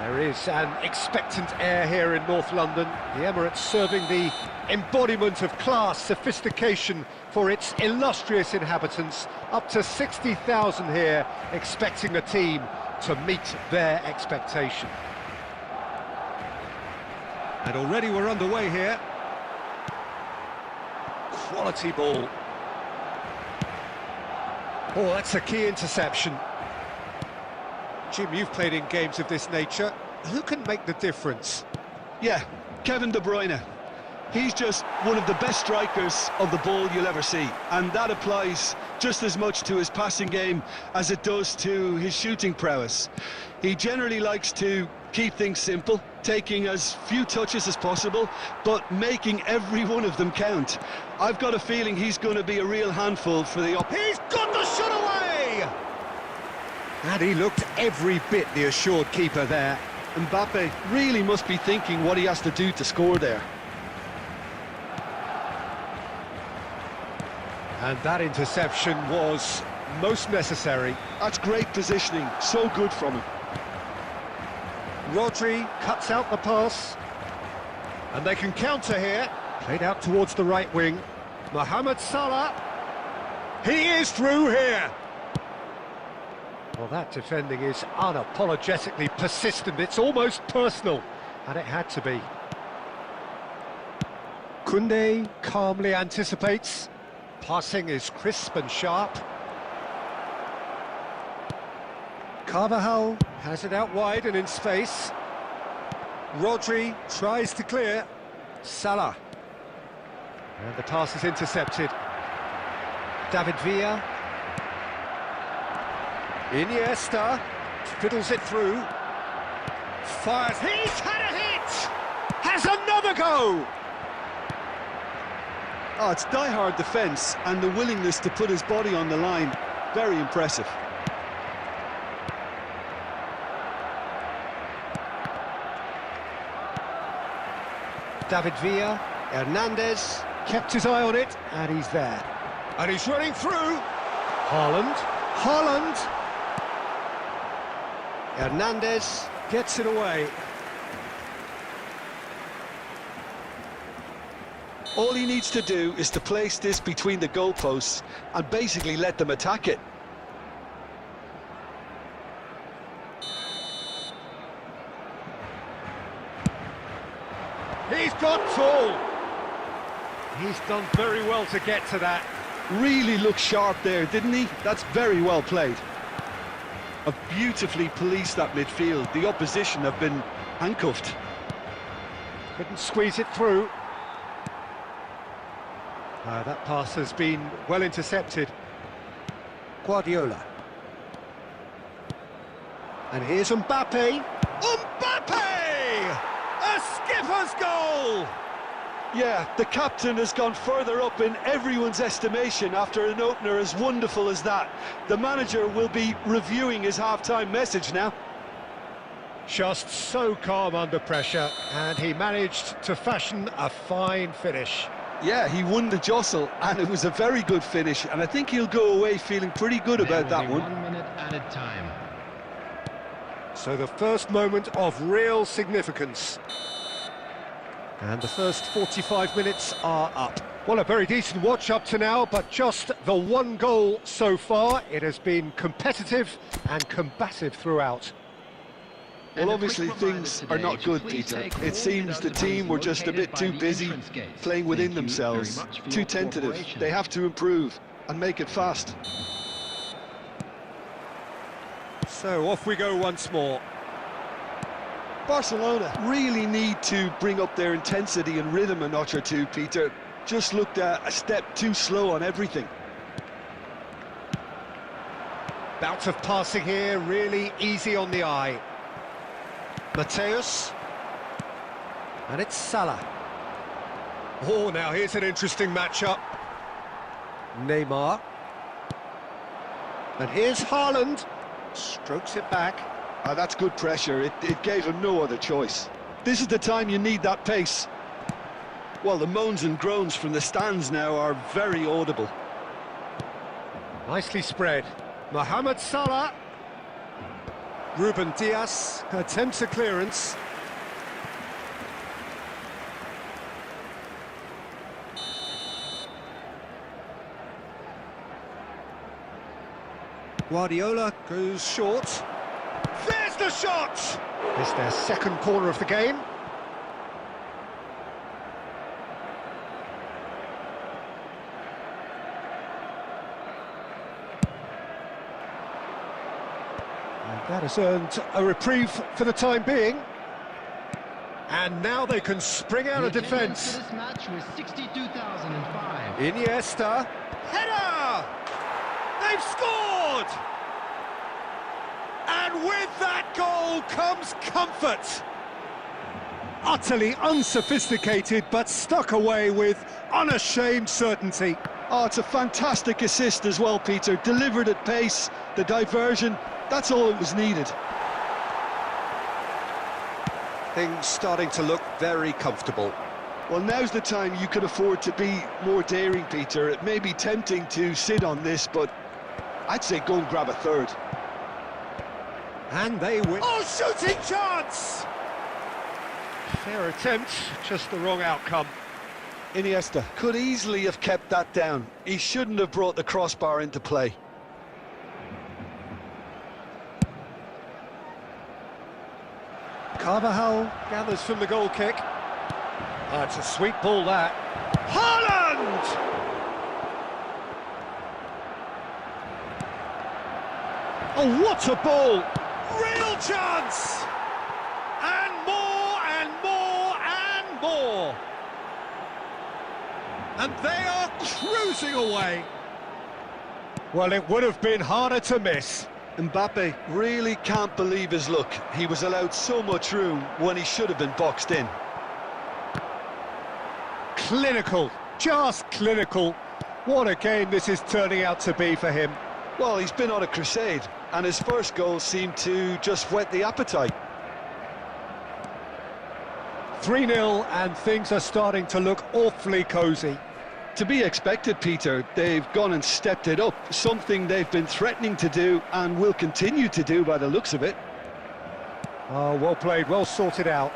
A: There is an expectant air here in North London. The Emirates serving the embodiment of class, sophistication for its illustrious inhabitants. Up to 60,000 here, expecting the team to meet their expectation.
B: And already we're underway here.
A: Quality ball. Oh, that's a key interception. Jim, you've played in games of this nature. Who can make the difference?
B: Yeah, Kevin De Bruyne. He's just one of the best strikers of the ball you'll ever see. And that applies just as much to his passing game as it does to his shooting prowess. He generally likes to keep things simple, taking as few touches as possible, but making every one of them count. I've got a feeling he's going to be a real handful for the
A: He's got the shot away! And he looked every bit the assured keeper there.
B: Mbappe really must be thinking what he has to do to score there.
A: And that interception was most necessary.
B: That's great positioning, so good from him.
A: Rodri cuts out the pass. And they can counter here. Played out towards the right wing. Mohamed Salah. He is through here. Well, that defending is unapologetically persistent. It's almost personal. And it had to be. Koundé calmly anticipates. Passing is crisp and sharp. Carvajal has it out wide and in space. Rodri tries to clear. Salah. And the pass is intercepted. David Villa. Iniesta fiddles it through. Fires. He's had a hit! Has another go!
B: Oh, it's die-hard defence and the willingness to put his body on the line. Very impressive.
A: David Villa, Hernandez, kept his eye on it, and he's there. And he's running through. Haaland. Hernandez gets it away.
B: All he needs to do is to place this between the goalposts and basically let them attack it.
A: He's got tall. He's done very well to get to that.
B: Really looked sharp there, didn't he? That's very well played. Have beautifully policed that midfield. The opposition have been handcuffed.
A: Couldn't squeeze it through. That pass has been well intercepted. Guardiola. And here's Mbappe. Mbappe! A skipper's goal!
B: Yeah, the captain has gone further up in everyone's estimation after an opener as wonderful as that. The manager will be reviewing his half-time message now.
A: Just so calm under pressure, and he managed to fashion a fine finish.
B: Yeah, he won the jostle, and it was a very good finish, and I think he'll go away feeling pretty good about that one.
C: 1 minute added time.
A: So the first moment of real significance. And the first 45 minutes are up. Well, a very decent watch up to now, but just the one goal so far. It has been competitive and combative throughout.
B: Well, obviously things are not good, Peter. It seems the team were just a bit too busy playing within themselves, too tentative. They have to improve and make it fast.
A: So off we go once more.
B: Barcelona really need to bring up their intensity and rhythm a notch or two, Peter. Just looked a step too slow on everything.
A: Bout of passing here, really easy on the eye. Mateus. And it's Salah. Oh, now here's an interesting matchup. Neymar. And here's Haaland. Strokes it back.
B: That's good pressure. It gave him no other choice. This is the time you need that pace. Well, the moans and groans from the stands now are very audible.
A: Nicely spread. Mohamed Salah. Ruben Dias attempts a clearance. Guardiola goes short. Here's the shot! It's their second corner of the game. And that has earned a reprieve for the time being. And now they can spring out of defence.
C: This match was 62,005.
A: Iniesta. Header! They've scored! And with that goal comes comfort. Utterly unsophisticated, but stuck away with unashamed certainty.
B: Oh, it's a fantastic assist as well, Peter. Delivered at pace, the diversion, that's all that was needed.
A: Things starting to look very comfortable.
B: Well, now's the time you could afford to be more daring, Peter. It may be tempting to sit on this, but I'd say go and grab a third.
A: And they win. Oh, shooting chance! Fair attempt, just the wrong outcome.
B: Iniesta could easily have kept that down. He shouldn't have brought the crossbar into play.
A: Carvajal gathers from the goal kick. It's a sweet ball, that. Haaland! Oh, what a ball! Real chance! And more, and more, and more! And they are cruising away. Well, it would have been harder to miss.
B: Mbappe really can't believe his luck. He was allowed so much room when he should have been boxed in.
A: Clinical, just clinical. What a game this is turning out to be for him.
B: Well, he's been on a crusade, and his first goal seemed to just whet the appetite.
A: 3-0, and things are starting to look awfully cosy.
B: To be expected, Peter. They've gone and stepped it up, something they've been threatening to do and will continue to do by the looks of it.
A: Oh, well played, well sorted out.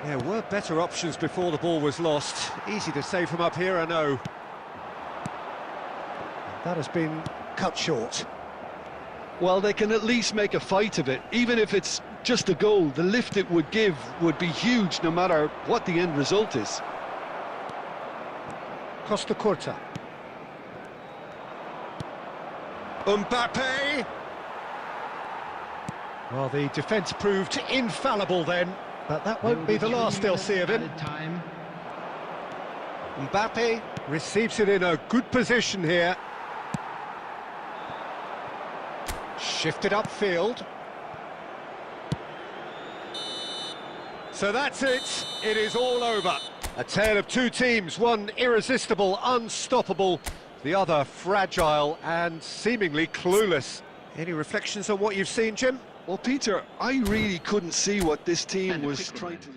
A: There were better options before the ball was lost. Easy to save from up here, I know. That has been cut short.
B: Well, they can at least make a fight of it. Even if it's just a goal, the lift it would give would be huge no matter what the end result is.
A: Costa Curta. Mbappe! Well, the defence proved infallible then, but that won't be the last they'll see of him. Mbappe receives it in a good position here. Shifted upfield. So that's it. It is all over. A tale of two teams, one irresistible, unstoppable, the other fragile and seemingly clueless. Any reflections on what you've seen, Jim?
B: Well, Peter, I really couldn't see what this team was trying to...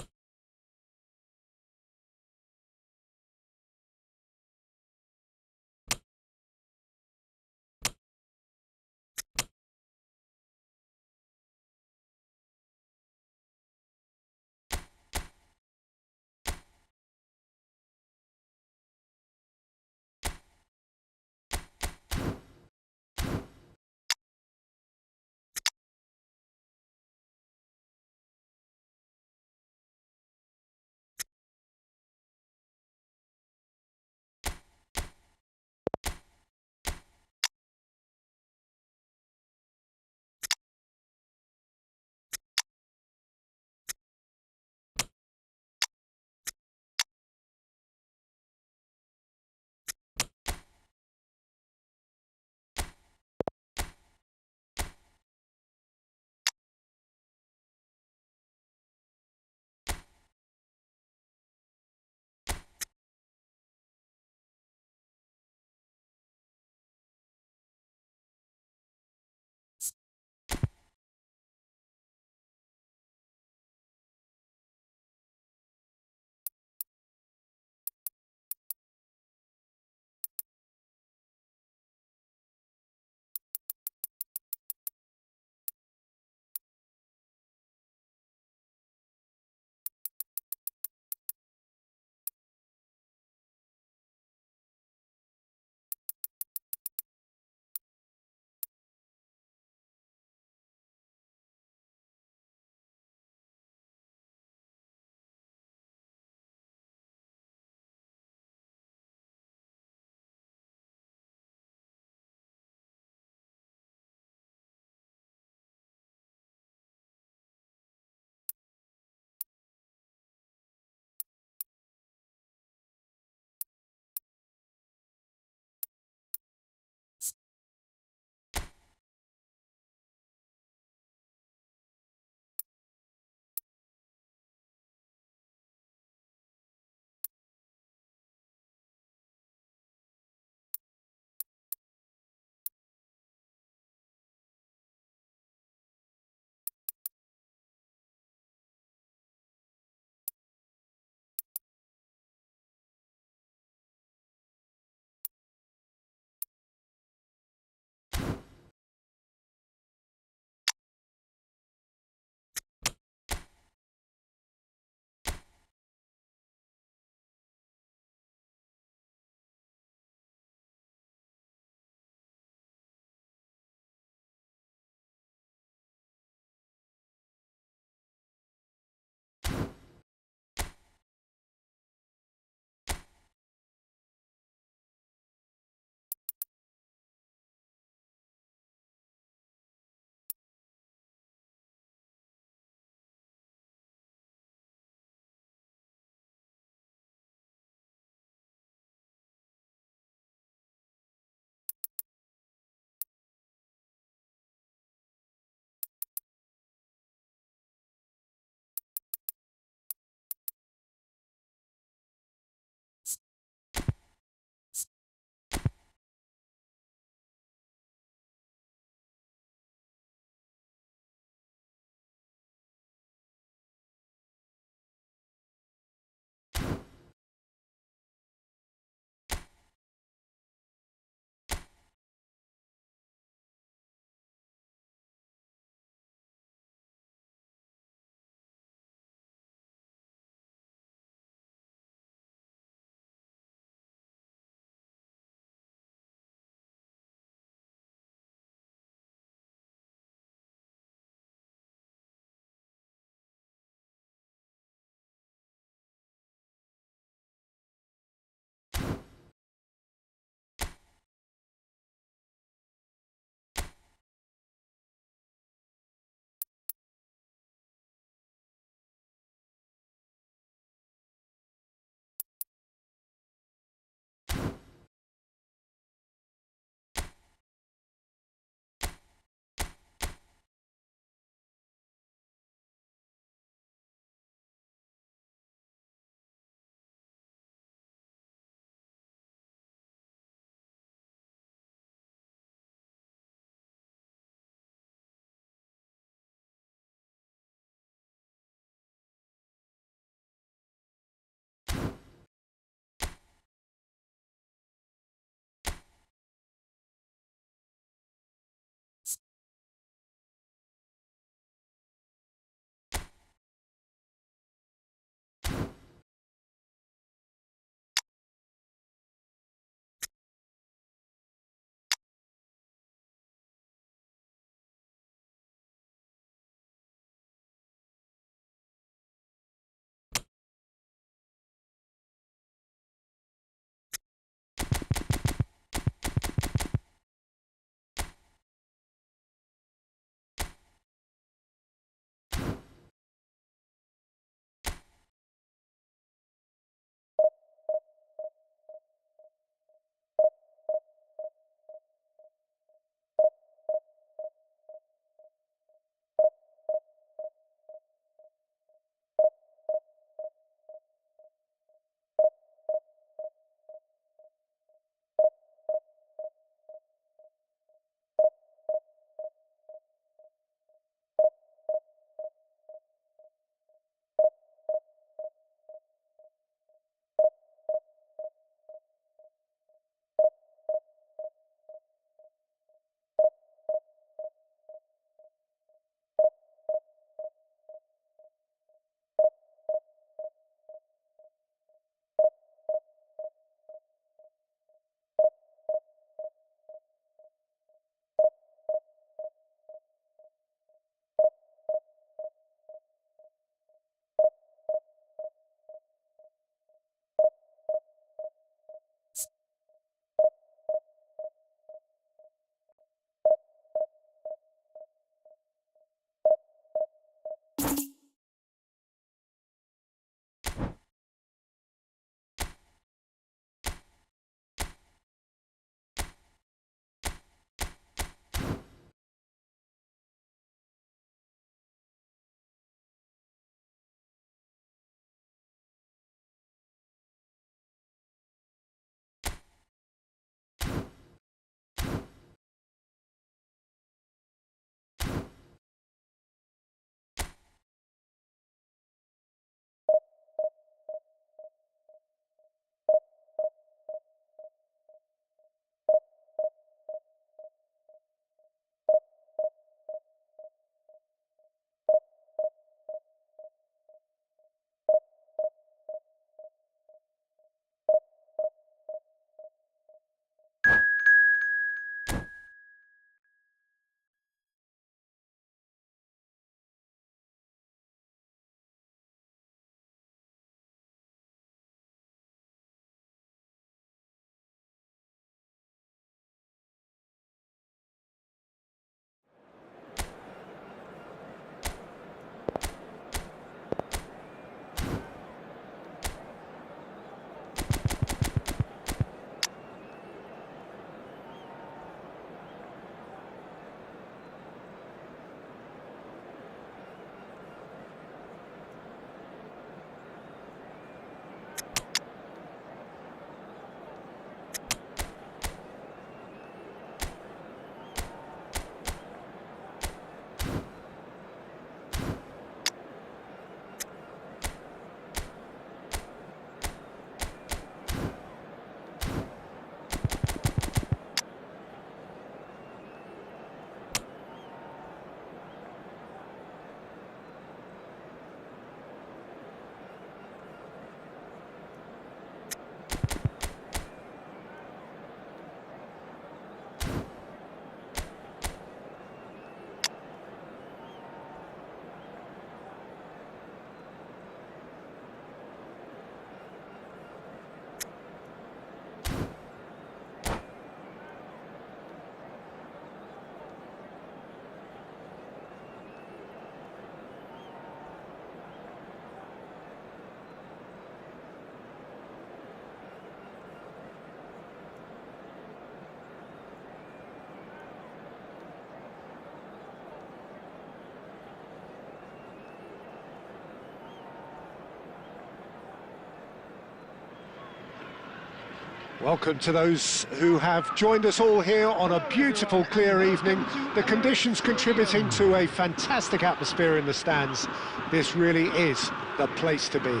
A: Welcome to those who have joined us all here on a beautiful, clear evening. The conditions contributing to a fantastic atmosphere in the stands. This really is the place to be.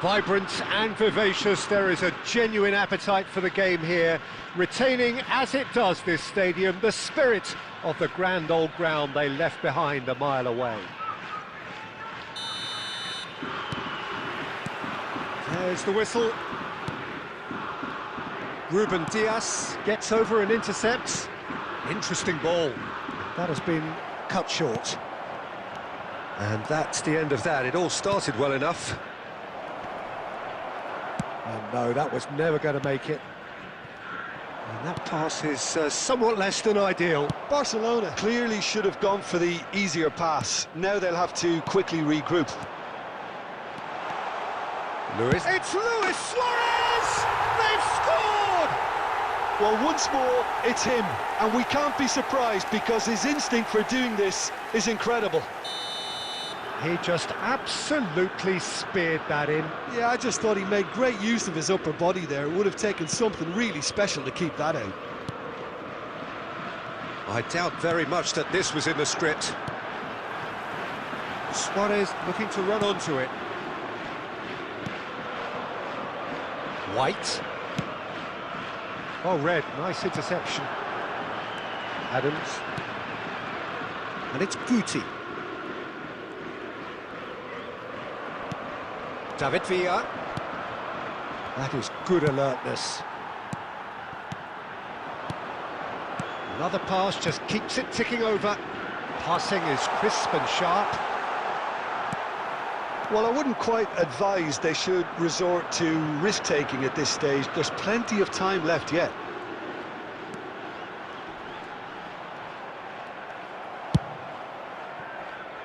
A: Vibrant and vivacious, there is a genuine appetite for the game here, retaining, as it does this stadium, the spirit of the grand old ground they left behind a mile away. There's the whistle. Ruben Dias gets over and intercepts. Interesting ball. That has been cut short. And that's the end of that. It all started well enough. And no, that was never going to make it. And that pass is somewhat less than ideal.
B: Barcelona clearly should have gone for the easier pass. Now they'll have to quickly regroup.
A: Luis. It's Luis Suarez! They've scored!
B: Well, once more, it's him. And we can't be surprised because his instinct for doing this is incredible.
A: He just absolutely speared that in.
B: Yeah, I just thought he made great use of his upper body there. It would have taken something really special to keep that out.
A: I doubt very much that this was in the script. Suarez looking to run onto it. White. Oh, Red, nice interception. Adams. And it's Guti. David Villa. That is good alertness. Another pass just keeps it ticking over. Passing is crisp and sharp.
B: Well, I wouldn't quite advise they should resort to risk-taking at this stage. There's plenty of time left yet.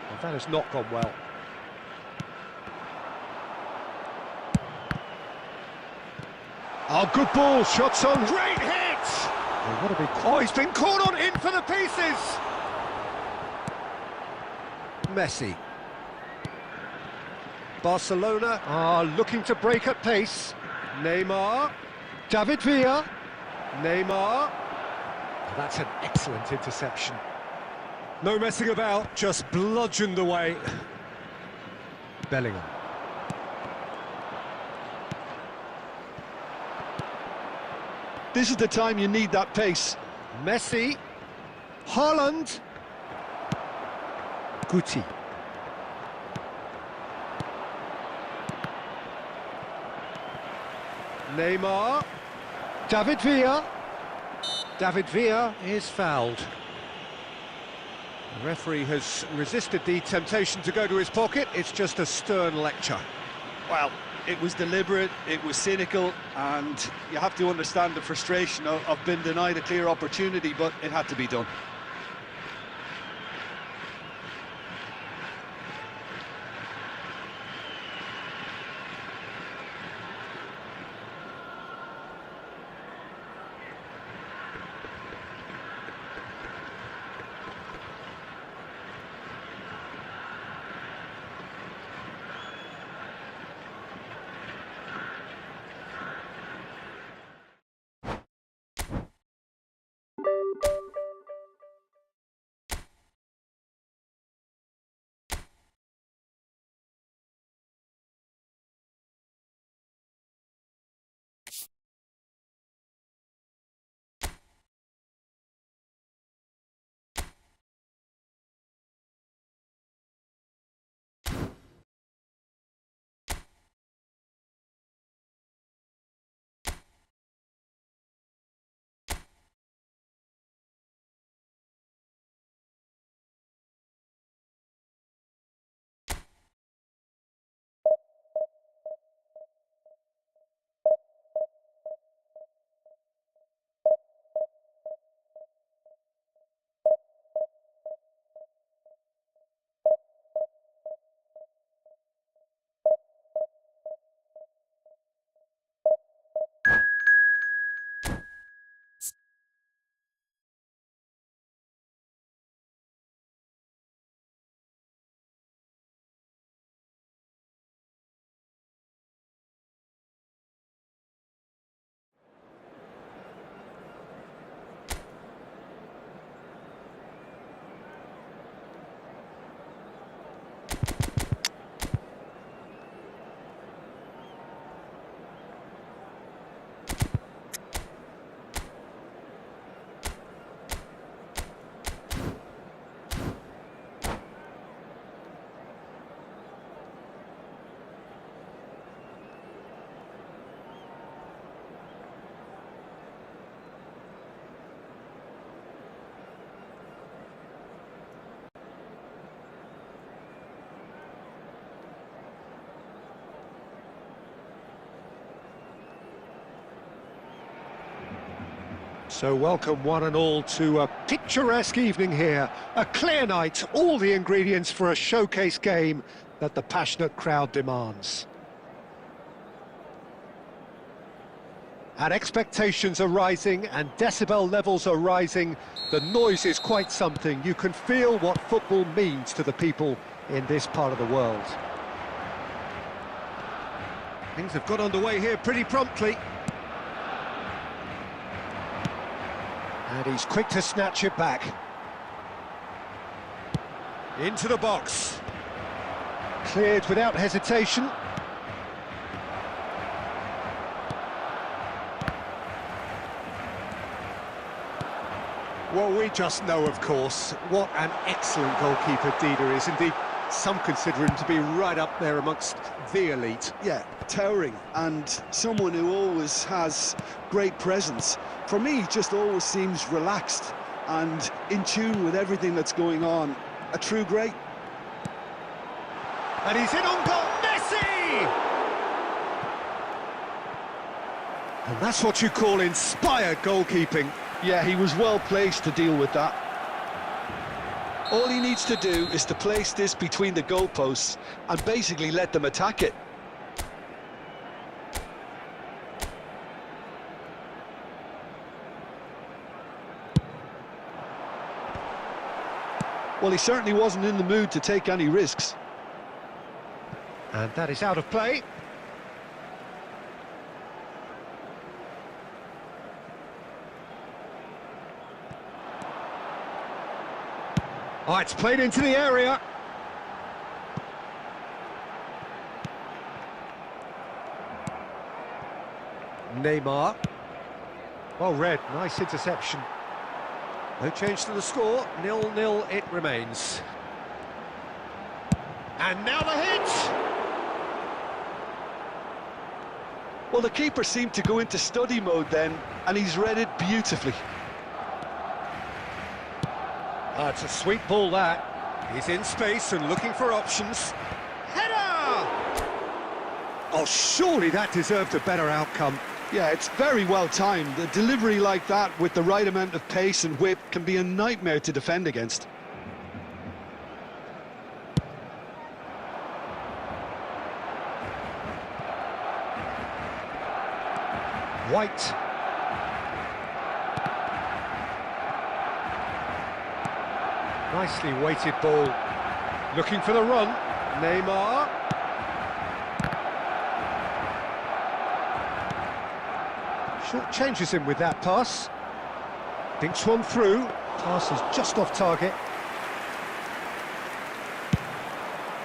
A: Well, that has not gone well. Oh, good ball, shots on. Great hit! Oh, what a big... Oh, he's been caught on in for the pieces! Messi. Barcelona are looking to break at pace. Neymar. David Villa. Neymar. Oh, that's an excellent interception. No messing about, just bludgeoned away. Bellingham.
B: This is the time you need that pace.
A: Messi. Haaland. Guti. Neymar. David Villa. David Villa is fouled. The referee has resisted the temptation to go to his pocket. It's just a stern lecture.
B: Well, it was deliberate, it was cynical, and you have to understand the frustration of being denied a clear opportunity, but it had to be done.
A: So welcome one and all to a picturesque evening here. A clear night, all the ingredients for a showcase game that the passionate crowd demands. And expectations are rising and decibel levels are rising. The noise is quite something. You can feel what football means to the people in this part of the world.
B: Things have got underway here pretty promptly.
A: And he's quick to snatch it back.
B: Into the box.
A: Cleared without hesitation.
B: Well, we just know, of course, what an excellent goalkeeper Dida is. Indeed, some consider him to be right up there amongst the elite.
D: Yeah, towering, and someone who always has great presence. For me, he just always seems relaxed and in tune with everything that's going on. A true great.
A: And he's in on goal, Messi! And that's what you call inspired goalkeeping.
D: Yeah, he was well placed to deal with that. All he needs to do is to place this between the goalposts and basically let them attack it. Well, he certainly wasn't in the mood to take any risks.
A: And that is out of play. Oh, it's played into the area. Neymar. Well read, nice interception. No change to the score, 0-0 it remains. And now the hit!
D: Well, the keeper seemed to go into study mode then, and he's read it beautifully.
A: Oh, it's a sweet ball, that. He's in space and looking for options. Header! Oh, surely that deserved a better outcome.
D: Yeah, it's very well timed. A delivery like that with the right amount of pace and whip can be a nightmare to defend against.
A: White. Nicely weighted ball. Looking for the run. Neymar. Short changes him with that pass. Dinks one through. Pass is just off target.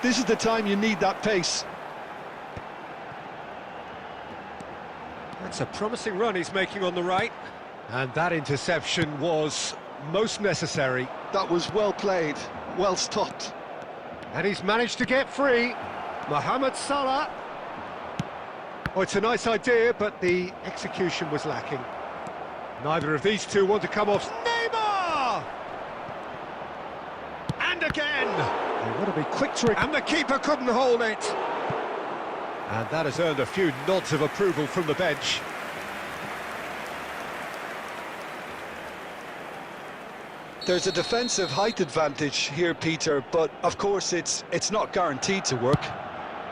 D: This is the time you need that pace.
A: That's a promising run he's making on the right. And that interception was most necessary.
D: That was well played, well stopped.
A: And he's managed to get free. Mohamed Salah. Oh, it's a nice idea, but the execution was lacking. Neither of these two want to come off. Neymar! And again! They want to be quick to... And the keeper couldn't hold it. And that has earned a few nods of approval from the bench.
D: There's a defensive height advantage here, Peter, but of course it's not guaranteed to work.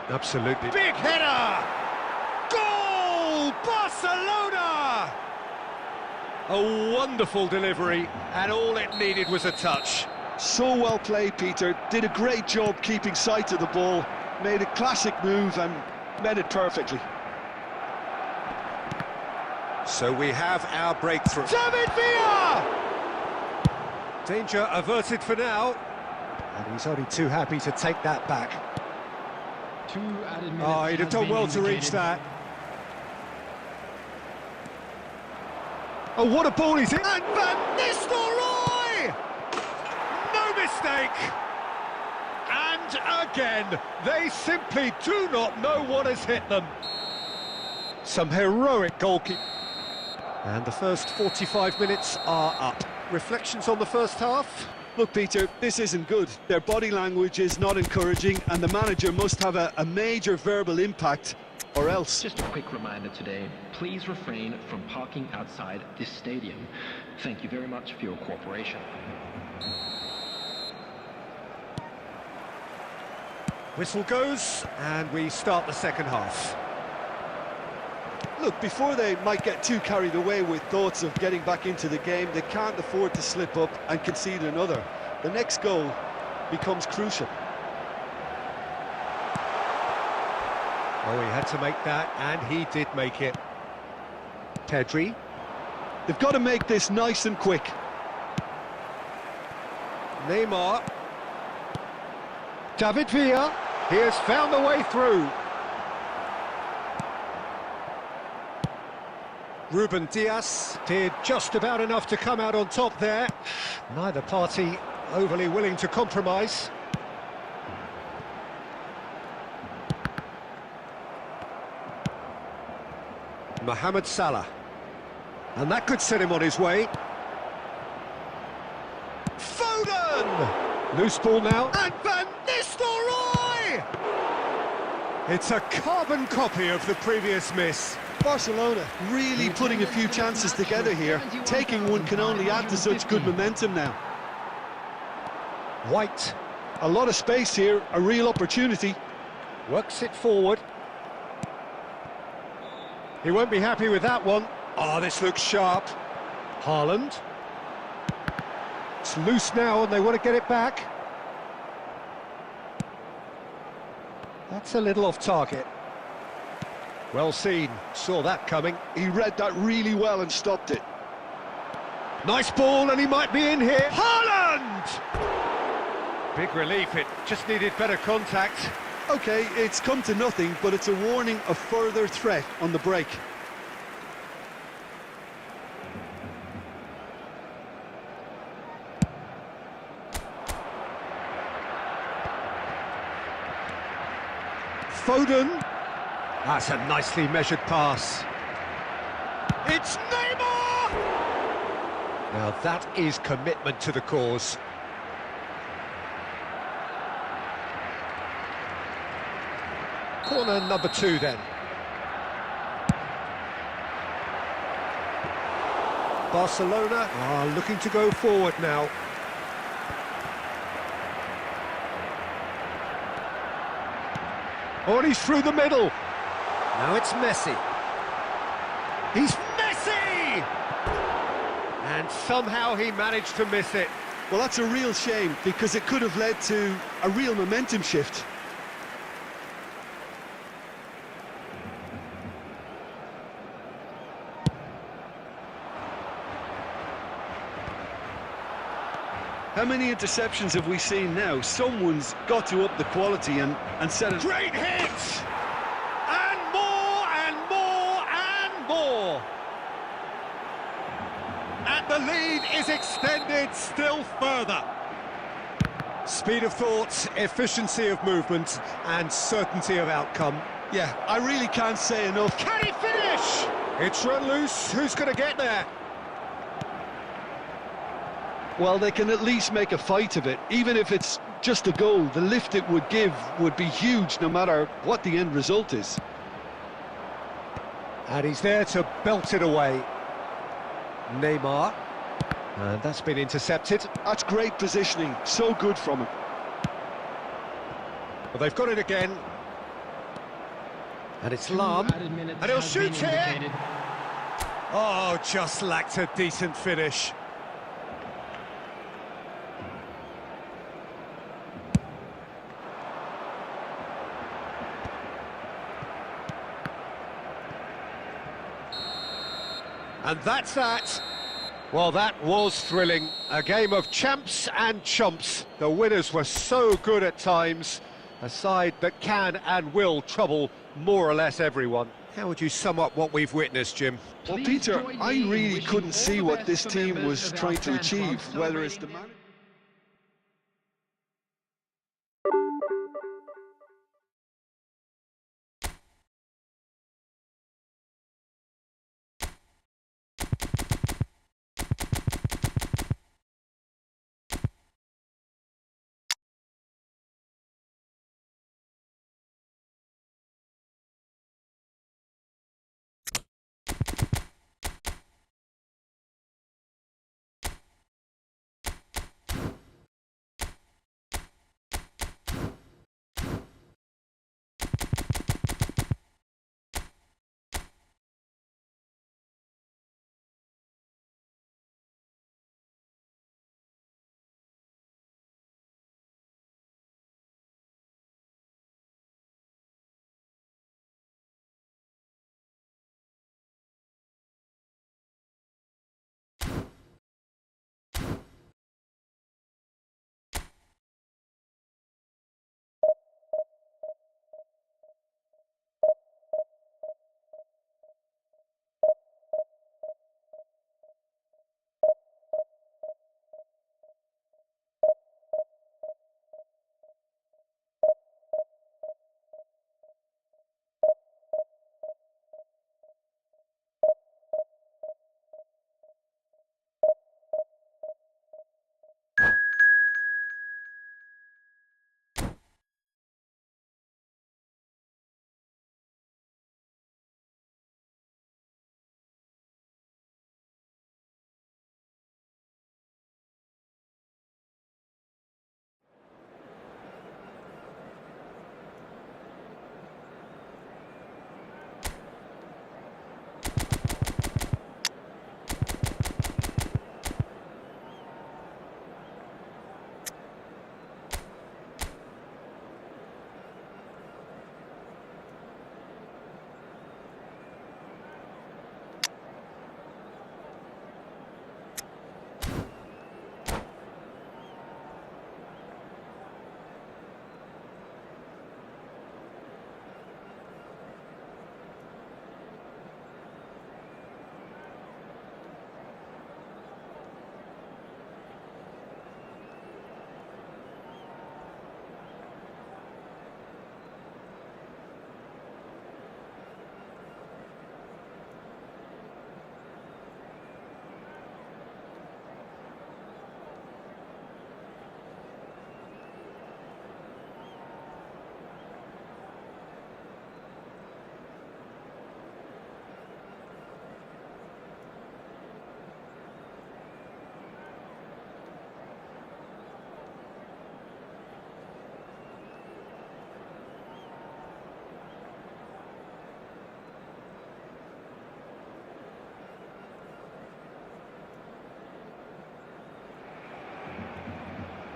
A: Absolutely. Big header! Goal! Barcelona! A wonderful delivery, and all it needed was a touch.
D: So well played, Peter. Did a great job keeping sight of the ball. Made a classic move and met it perfectly.
A: So we have our breakthrough. David Villa! Danger averted for now. And he's only too happy to take that back.
C: 2 added minutes.
A: Oh, he'd have done well to reach that. Oh, what a ball he's in! And Van Nistelrooy! No mistake! And again, they simply do not know what has hit them. Some heroic goalkeeping. And the first 45 minutes are up. Reflections on the first half?
D: Look, Peter, this isn't good. Their body language is not encouraging, and the manager must have a major verbal impact or else.
C: Just a quick reminder today, please refrain from parking outside this stadium. Thank you very much for your cooperation.
A: Whistle goes, and we start the second half.
D: Look, before they might get too carried away with thoughts of getting back into the game, they can't afford to slip up and concede another. The next goal becomes crucial.
A: Oh, he had to make that, and he did make it. Pedri.
D: They've got to make this nice and quick.
A: Neymar. David Villa. He has found the way through. Ruben Dias did just about enough to come out on top there. Neither party overly willing to compromise. Mohamed Salah. And that could set him on his way. Foden! Loose ball now. And Van Nistelrooy! It's a carbon copy of the previous miss.
D: Barcelona really putting a few chances together here. Taking one can only add to such good momentum now.
A: White.
D: A lot of space here, a real opportunity.
A: Works it forward. He won't be happy with that one. Oh, this looks sharp. Haaland. It's loose now and they want to get it back. That's a little off target. Well seen, saw that coming.
D: He read that really well and stopped it.
A: Nice ball and he might be in here. Haaland! Big relief, it just needed better contact.
D: Okay, it's come to nothing, but it's a warning of further threat on the break.
A: Foden. That's a nicely measured pass. It's Neymar! Now that is commitment to the cause. Corner number 2 then. Barcelona are looking to go forward now. Oh, and he's through the middle. Now it's Messi. He's Messi! And somehow he managed to miss it.
D: Well, that's a real shame, because it could have led to a real momentum shift. How many interceptions have we seen now? Someone's got to up the quality and set it.
A: Great hit! And more, and more, and more! And the lead is extended still further. Speed of thought, efficiency of movement, and certainty of outcome.
D: Yeah, I really can't say enough.
A: Can he finish? It's run loose. Who's going to get there?
D: Well, they can at least make a fight of it. Even if it's just a goal, the lift it would give would be huge no matter what the end result is.
A: And he's there to belt it away. Neymar. And that's been intercepted.
D: That's great positioning, so good from him.
A: Well, they've got it again. And it's Lam. And he'll shoot here. Oh, just lacked a decent finish. And that's that. Well, that was thrilling. A game of champs and chumps. The winners were so good at times. A side that can and will trouble more or less everyone. How would you sum up what we've witnessed, Jim?
D: Well, Peter, I really couldn't see what this team was trying to achieve, whether it's the manager.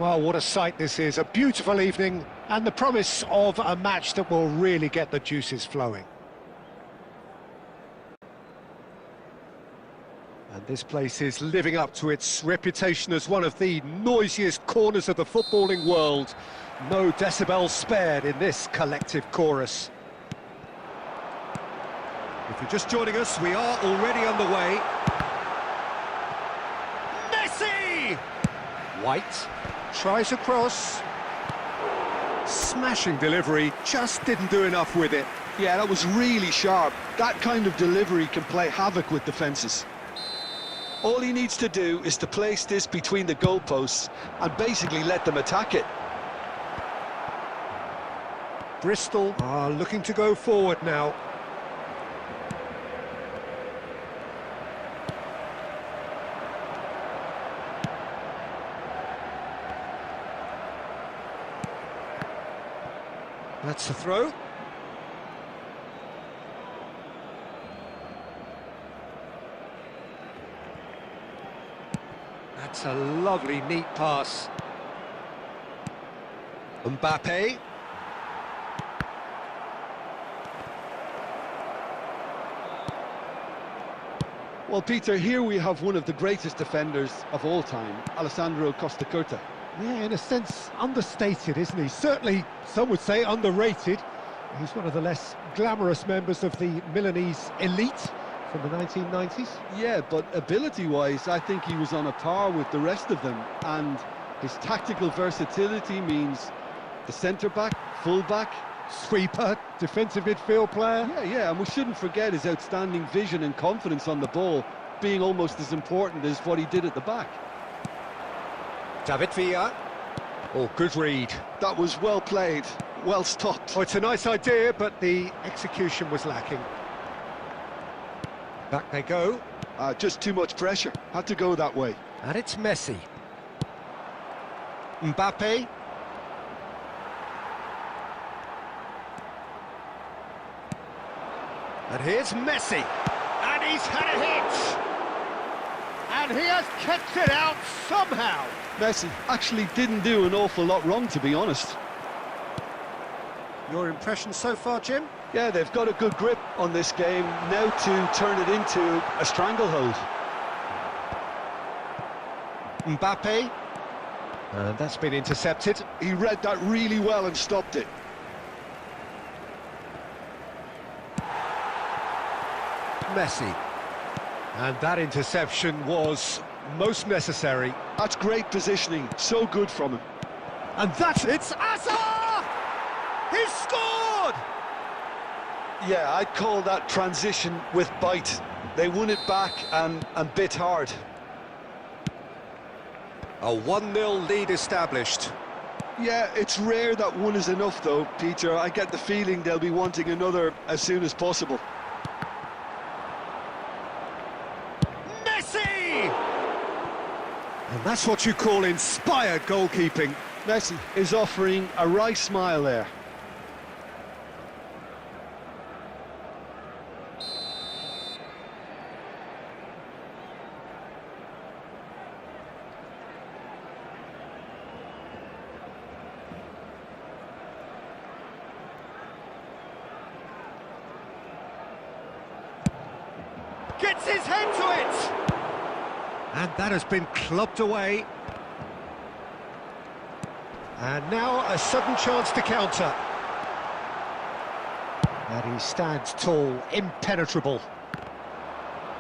A: Well, what a sight this is. A beautiful evening and the promise of a match that will really get the juices flowing. And this place is living up to its reputation as one of the noisiest corners of the footballing world. No decibels spared in this collective chorus. If you're just joining us, we are already underway. Messi! White tries a cross. Smashing delivery, just didn't do enough with it.
D: Yeah, that was really sharp. That kind of delivery can play havoc with defences. All he needs to do is to place this between the goalposts and basically let them attack it.
A: Bristol are looking to go forward now. That's the throw. That's a lovely, neat pass. Mbappe.
D: Well, Peter, here we have one of the greatest defenders of all time, Alessandro Costa Curta.
A: Yeah, in a sense, understated, isn't he? Certainly, some would say underrated. He's one of the less glamorous members of the Milanese elite from the 1990s.
D: Yeah, but ability-wise, I think he was on a par with the rest of them. And his tactical versatility means the centre-back, full-back,
A: Sweeper, defensive midfield player.
D: Yeah, and we shouldn't forget his outstanding vision and confidence on the ball, being almost as important as what he did at the back.
A: David Villa. Oh, good read.
D: That was well played, well stopped.
A: Oh, it's a nice idea, but the execution was lacking. Back they go.
D: Just too much pressure, had to go that way.
A: And it's Messi. Mbappe. And here's Messi. And he's had a hit. And he has kept it out somehow.
D: Messi actually didn't do an awful lot wrong, to be honest.
A: Your impression so far, Jim?
D: Yeah, they've got a good grip on this game, now to turn it into a stranglehold.
A: Mbappe. And that's been intercepted.
D: He read that really well and stopped it.
A: Messi. And that interception was most necessary.
D: That's great positioning, so good from him.
A: And that's it's Hazard! He's scored!
D: Yeah, I'd call that transition with bite. They won it back and bit hard.
A: A 1-0 lead established.
D: Yeah, it's rare that one is enough though, Peter. I get the feeling they'll be wanting another as soon as possible.
A: And that's what you call inspired goalkeeping.
D: Messi is offering a wry smile there.
A: Gets his head to it! And that has been clubbed away. And now a sudden chance to counter. And he stands tall, impenetrable.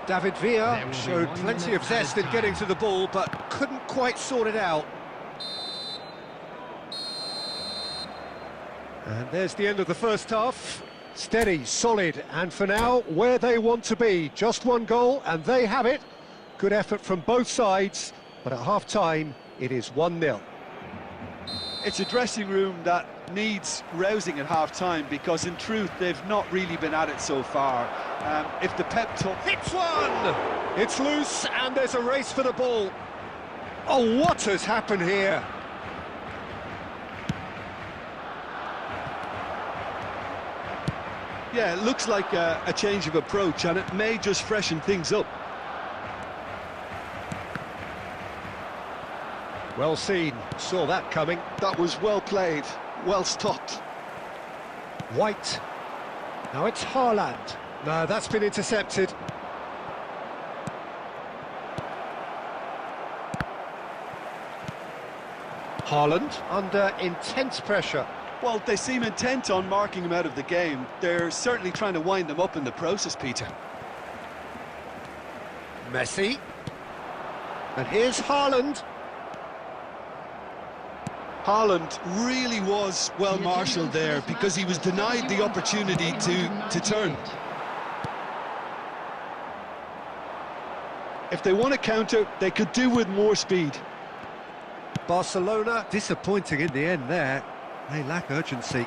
A: David Villa showed plenty of zest in getting to the ball, but couldn't quite sort it out. And there's the end of the first half. Steady, solid, and for now, where they want to be. Just one goal, and they have it. Good effort from both sides, but at half-time, it is 1-0.
D: It's a dressing room that needs rousing at half-time, because in truth, they've not really been at it so far. If the pep talk...
A: Hits one! It's loose, and there's a race for the ball. Oh, what has happened here?
D: Yeah, it looks like a change of approach, and it may just freshen things up.
A: Well seen, saw that coming.
D: That was well played, well stopped.
A: White. Now it's Haaland. No, that's been intercepted. Haaland under intense pressure.
D: Well, they seem intent on marking him out of the game. They're certainly trying to wind him up in the process, Peter.
A: Messi. And here's Haaland.
D: Haaland really was well marshalled there because he was denied the opportunity to turn. If they want to counter, they could do with more speed.
A: Barcelona disappointing in the end there. They lack urgency.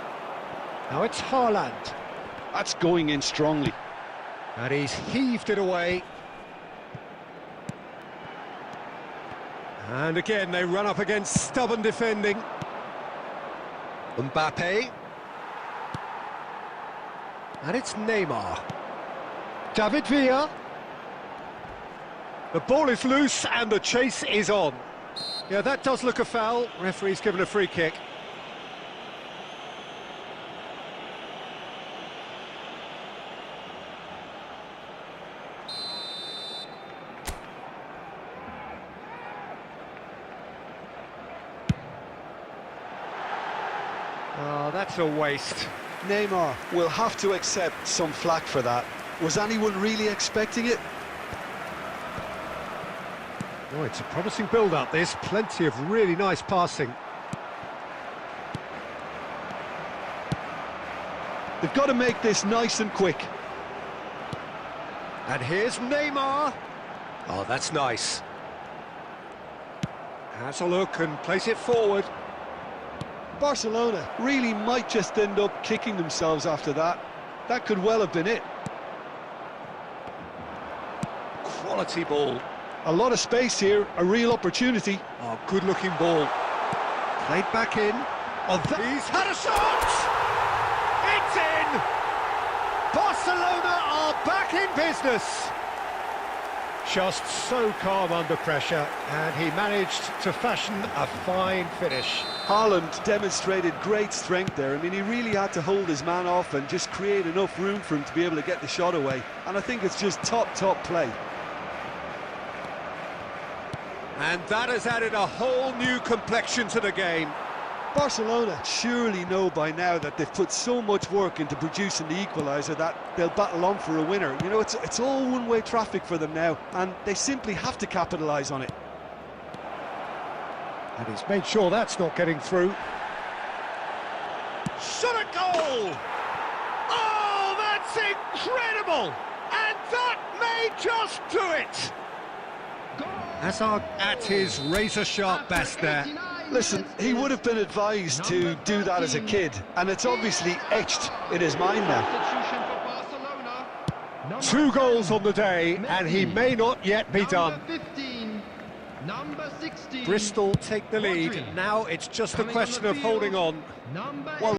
A: Now it's Haaland.
D: That's going in strongly.
A: And he's heaved it away. And again, they run up against stubborn defending. Mbappe. And it's Neymar. David Villa. The ball is loose and the chase is on. Yeah, that does look a foul. Referee's given a free kick. Oh, that's a waste.
D: Neymar will have to accept some flack for that. Was anyone really expecting it?
A: Oh, it's a promising build-up, this. Plenty of really nice passing.
D: They've got to make this nice and quick.
A: And here's Neymar. Oh, that's nice. Has a look and plays it forward.
D: Barcelona really might just end up kicking themselves after that. That could well have been it.
A: Quality ball.
D: A lot of space here, a real opportunity.
A: Oh, good-looking ball. Played back in. Oh, he's had a shot! It's in! Barcelona are back in business. Just so calm under pressure, and he managed to fashion a fine finish.
D: Haaland demonstrated great strength there. I mean, he really had to hold his man off and just create enough room for him to be able to get the shot away. And I think it's just top play.
A: And that has added a whole new complexion to the game.
D: Barcelona surely know by now that they've put so much work into producing the equaliser that they'll battle on for a winner. You know, it's all one-way traffic for them now, and they simply have to capitalise on it.
A: And he's made sure that's not getting through. Shot a goal! Oh, that's incredible! And that may just do it! Hazard at his razor-sharp best there.
D: Listen, he would have been advised to do that as a kid, and it's obviously etched in his mind now.
A: 2 goals on the day, and he may not yet be done. Bristol take the lead. Now it's just a question of holding on.
D: Well,